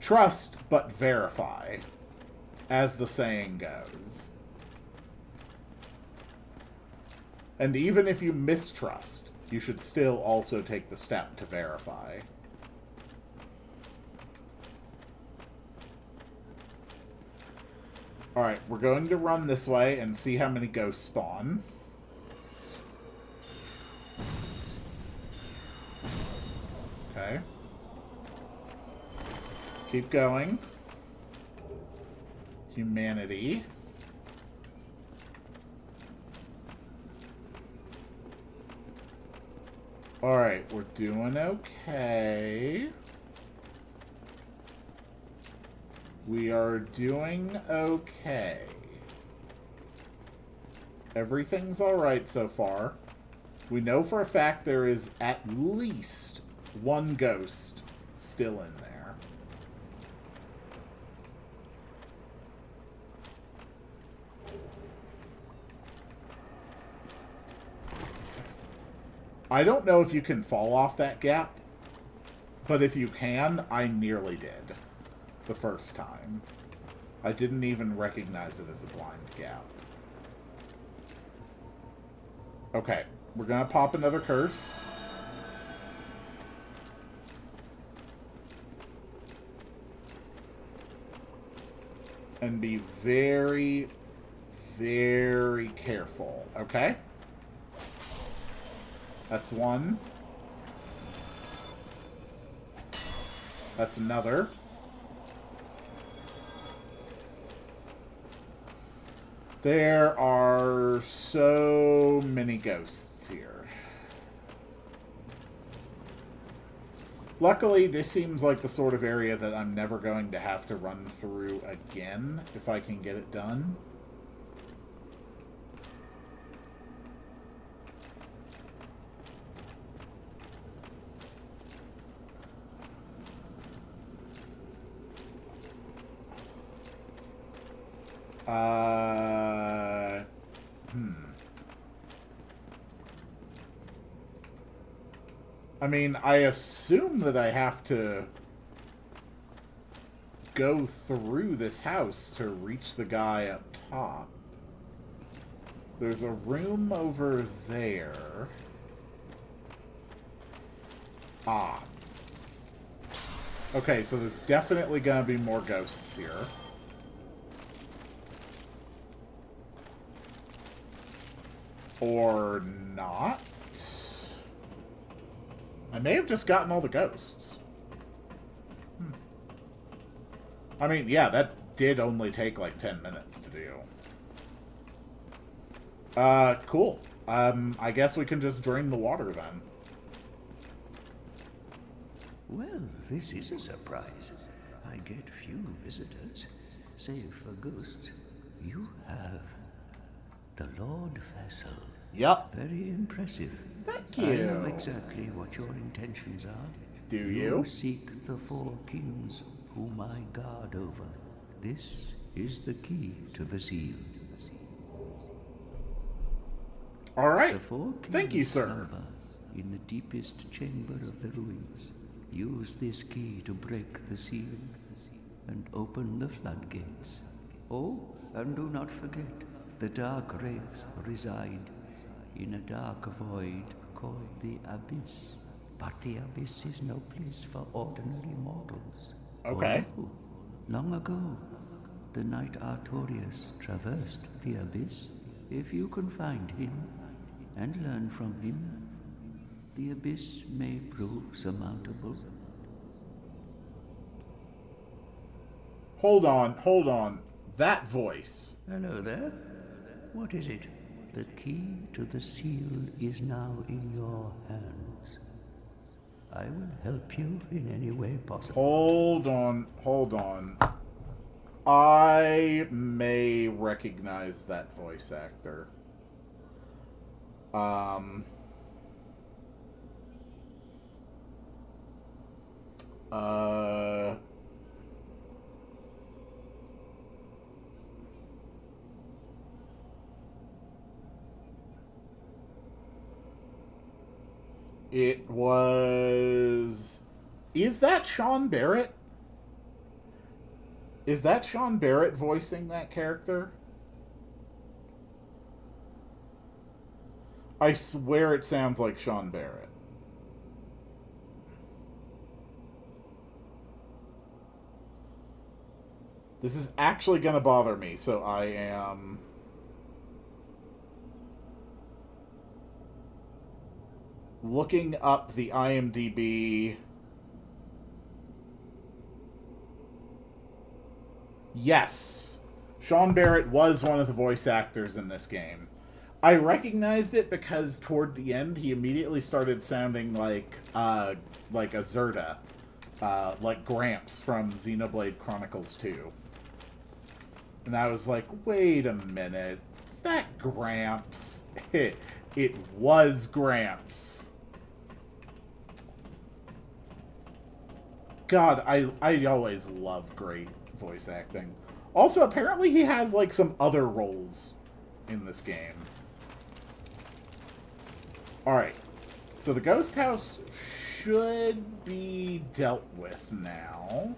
Trust, but verify, as the saying goes. And even if you mistrust, you should still also take the step to verify. Alright, we're going to run this way and see how many ghosts spawn. Okay. Keep going. Humanity. Alright, we're doing okay. We are doing okay. Everything's alright so far. We know for a fact there is at least 1 ghost still in there. I don't know if you can fall off that gap. But if you can, I nearly did the first time. I didn't even recognize it as a blind gap. Okay, we're gonna pop another curse. And be very, very careful, okay? That's one. That's another. There are so many ghosts here. Luckily, this seems like the sort of area that I'm never going to have to run through again if I can get it done. I mean, I assume that I have to go through this house to reach the guy up top. There's a room over there. Ah. Okay, so there's definitely gonna be more ghosts here. Or not. I may have just gotten all the ghosts. I mean, yeah, that did only take like 10 minutes to do. Cool. I guess we can just drain the water then. Well, this is a surprise. I get few visitors, save for ghosts. You have the Lord Vessel. Yep. Very impressive. Thank I you. know exactly what your intentions are. Do you? You seek the four kings whom I guard over. This is the key to the seal. All right. The four kings Thank you, sir. slumber in the deepest chamber of the ruins. Use this key to break the seal and open the floodgates. Oh, and do not forget, the dark wraiths reside in a dark void called the Abyss. But the Abyss is no place for ordinary mortals. Okay. Oh, long ago, the knight Artorius traversed the Abyss. If you can find him and learn from him, the Abyss may prove surmountable. Hold on. That voice. Hello there. What is it? The key to the seal is now in your hands. I will help you in any way possible. Hold on. I may recognize that voice actor. It was... Is that Sean Barrett? Is that Sean Barrett voicing that character? I swear it sounds like Sean Barrett. This is actually going to bother me, so I am... looking up the IMDb. Yes, Sean Barrett was one of the voice actors in this game. I recognized it because toward the end he immediately started sounding like Azurda, like Gramps from Xenoblade Chronicles 2. And I was like, wait a minute, is that Gramps? It was Gramps. God, I always love great voice acting. Also, apparently he has, like, some other roles in this game. Alright. So the ghost house should be dealt with now.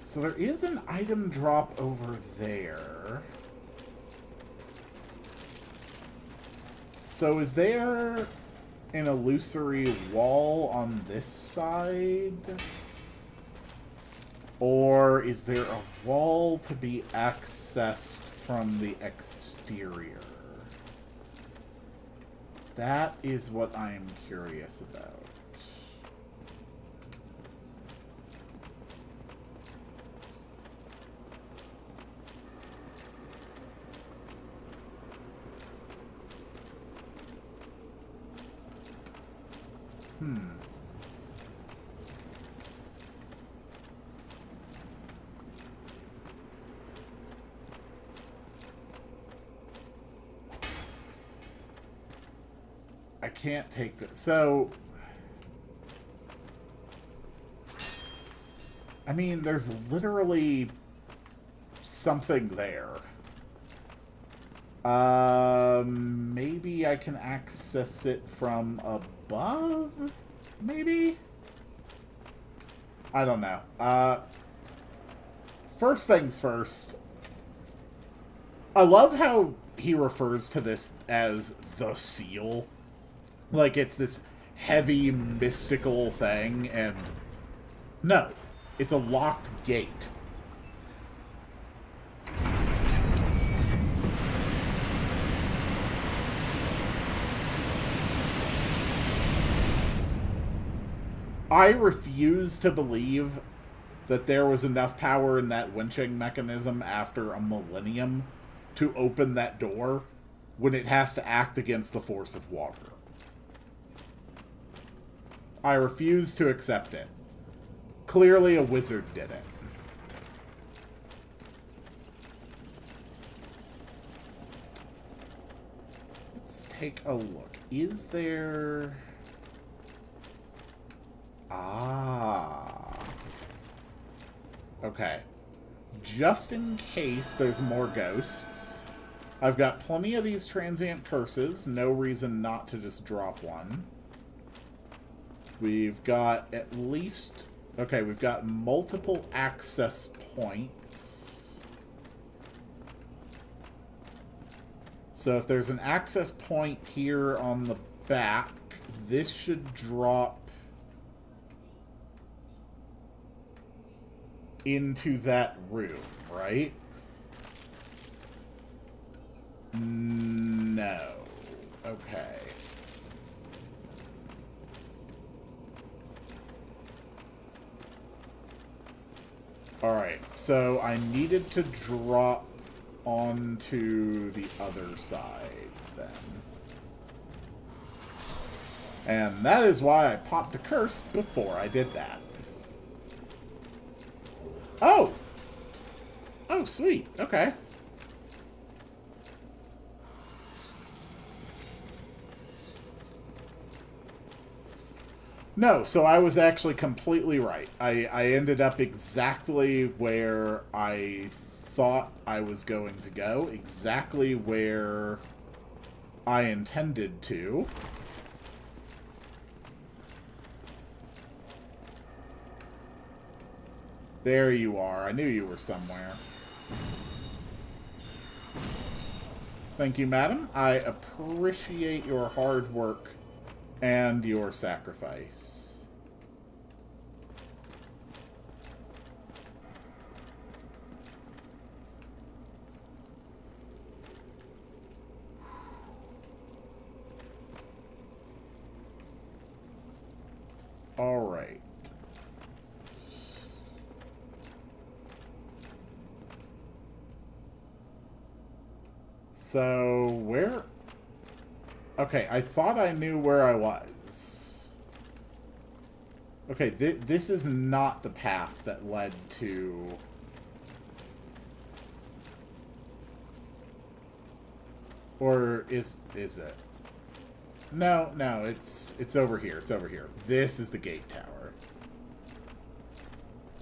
So there is an item drop over there. So is there an illusory wall on this side? Or is there a wall to be accessed from the exterior? That is what I'm curious about. I can't take that. So, I mean, there's literally something there. Maybe I can access it from above? Maybe? I don't know. First things first. I love how he refers to this as the seal. Like it's this heavy, mystical thing, and no, it's a locked gate. I refuse to believe that there was enough power in that winching mechanism after a millennium to open that door when it has to act against the force of water. I refuse to accept it. Clearly a wizard did it. Let's take a look. Is there... Ah. Okay. Just in case there's more ghosts, I've got plenty of these transient curses. No reason not to just drop one. We've got at least... Okay, we've got multiple access points. So if there's an access point here on the back, this should drop into that room, right? No. Okay. Alright, so I needed to drop onto the other side, then. And that is why I popped a curse before I did that. Oh! Oh, sweet. Okay. No, so I was actually completely right. I ended up exactly where I thought I was going to go. Exactly where I intended to. There you are. I knew you were somewhere. Thank you, madam. I appreciate your hard work and your sacrifice. All right. So, where... Okay, I thought I knew where I was. Okay, this is not the path that led to... Or is it? No, it's over here. It's over here. This is the gate tower.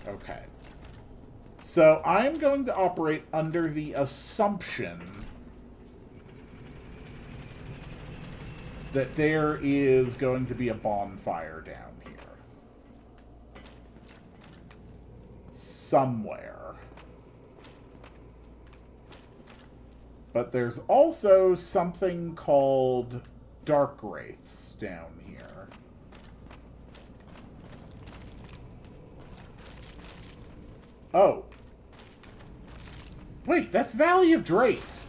Okay. So, I'm going to operate under the assumption that there is going to be a bonfire down here. Somewhere. But there's also something called Dark Wraiths down here. Oh. Wait, that's Valley of Drakes.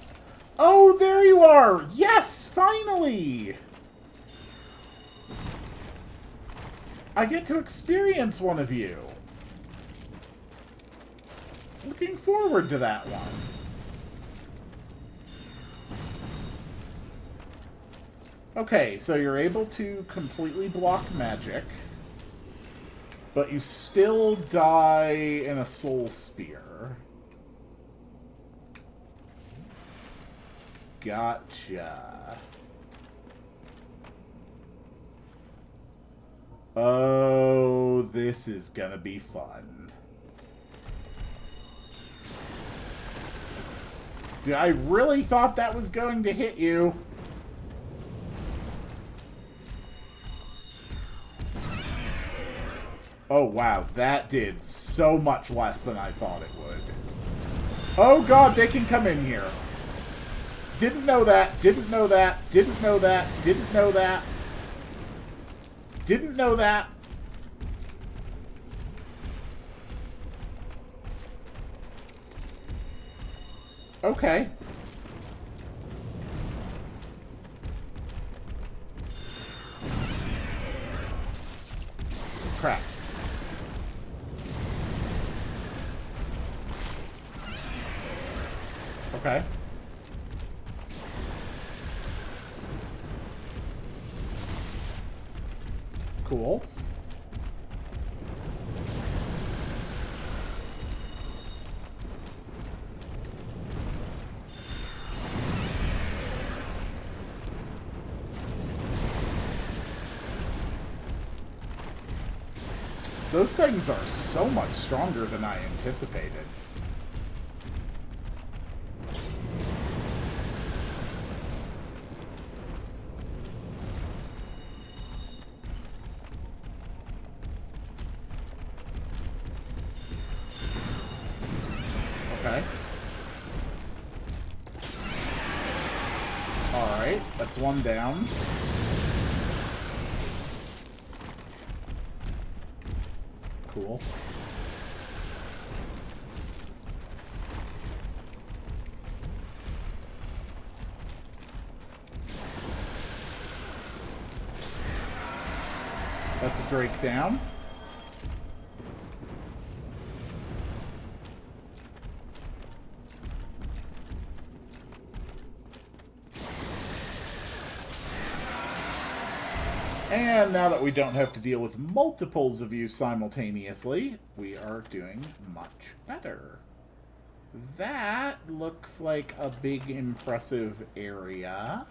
Oh, there you are! Yes, finally! I get to experience one of you. Looking forward to that one. Okay, so you're able to completely block magic, but you still die in a soul spear. Gotcha. Oh, this is gonna be fun. Dude, I really thought that was going to hit you. Oh, wow. That did so much less than I thought it would. Oh, God, they can come in here. Didn't know that. Didn't know that. Didn't know that. Didn't know that. Didn't know that. Okay. Crap. Okay. Cool. Those things are so much stronger than I anticipated. Okay. Alright, that's one down. Cool. That's a Drake down. And now that we don't have to deal with multiples of you simultaneously, we are doing much better. That looks like a big, impressive area.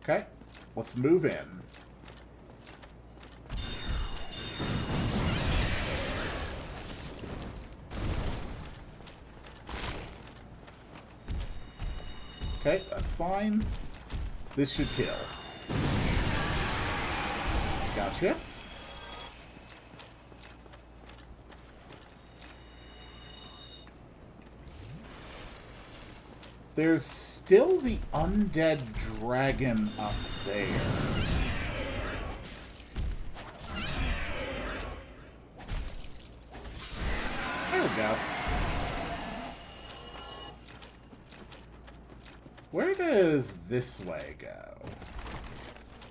Okay, let's move in. Okay, that's fine. This should kill. Gotcha. There's still the undead dragon up there. There we go. Where does this way go?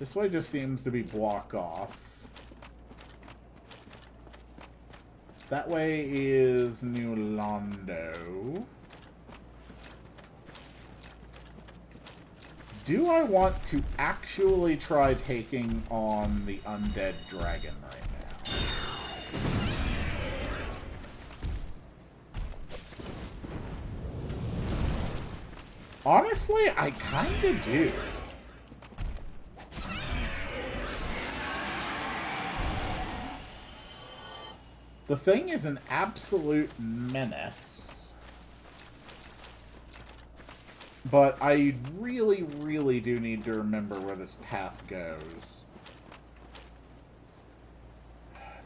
This way just seems to be blocked off. That way is New Londo. Do I want to actually try taking on the undead dragon right now? Honestly, I kinda do. The thing is an absolute menace. But I really, really do need to remember where this path goes.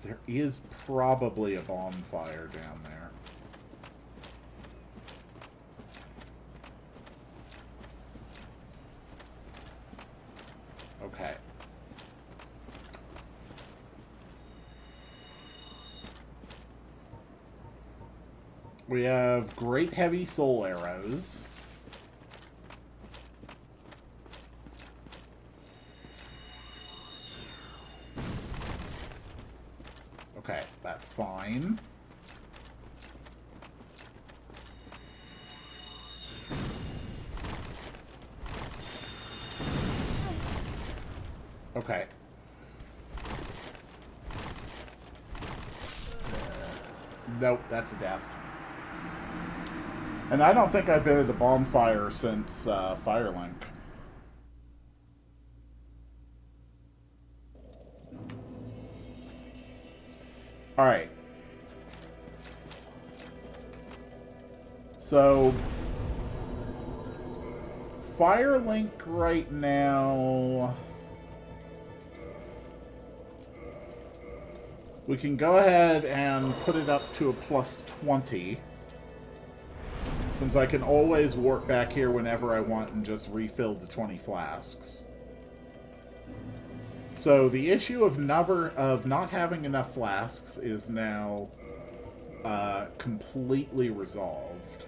There is probably a bonfire down there. Okay. We have great heavy soul arrows. Okay, that's fine. Okay. Nope, that's a death. And I don't think I've been at a bonfire since Firelink. Alright. So, Firelink right now... We can go ahead and put it up to a plus 20. Since I can always warp back here whenever I want and just refill the 20 flasks. So the issue of not having enough flasks is now completely resolved.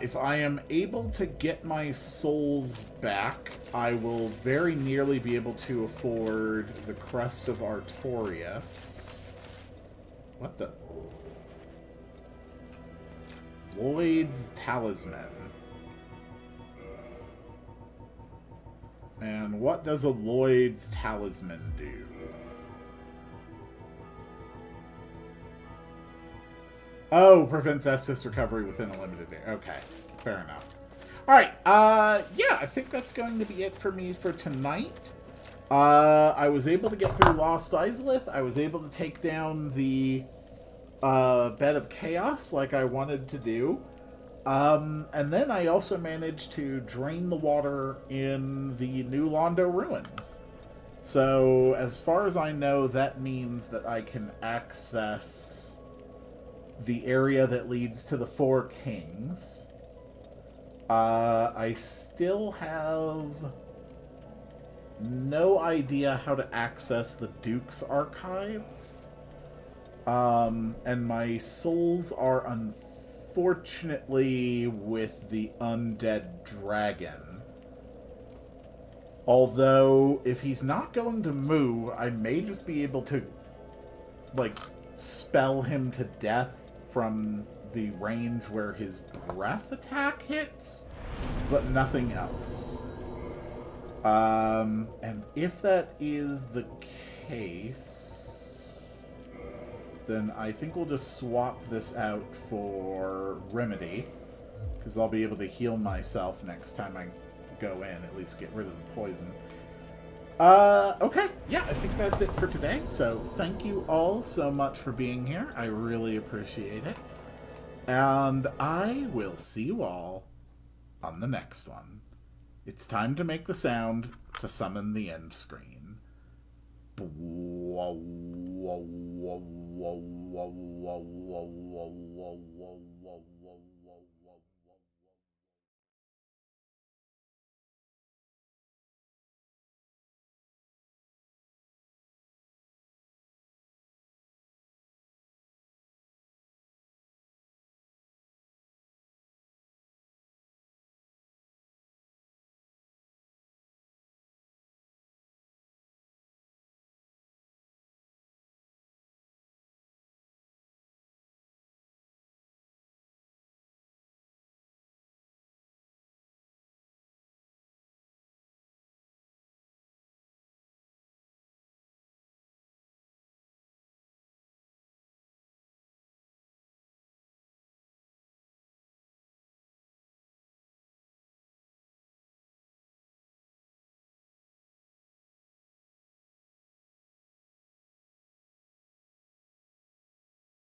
If I am able to get my souls back, I will very nearly be able to afford the Crest of Artorias. What the? Lloyd's Talisman. And what does a Lloyd's Talisman do? Oh, prevents Estus recovery within a limited day. Okay, fair enough. Alright, yeah, I think that's going to be it for me for tonight. I was able to get through Lost Izalith. I was able to take down the Bed of Chaos like I wanted to do. And then I also managed to drain the water in the New Londo Ruins. So, as far as I know, that means that I can access the area that leads to the Four Kings. I still have no idea how to access the Duke's archives. And my souls are unfortunately with the undead dragon. Although, if he's not going to move, I may just be able to, like, spell him to death from the range where his breath attack hits, but nothing else. And if that is the case, then I think we'll just swap this out for Remedy, because I'll be able to heal myself next time I go in, at least get rid of the poison. Okay, yeah, I think that's it for today. So thank you all so much for being here. I really appreciate it. And I will see you all on the next one. It's time to make the sound to summon the end screen. Wow, wow, wow, wow, wow, wow, wow, wow, wow.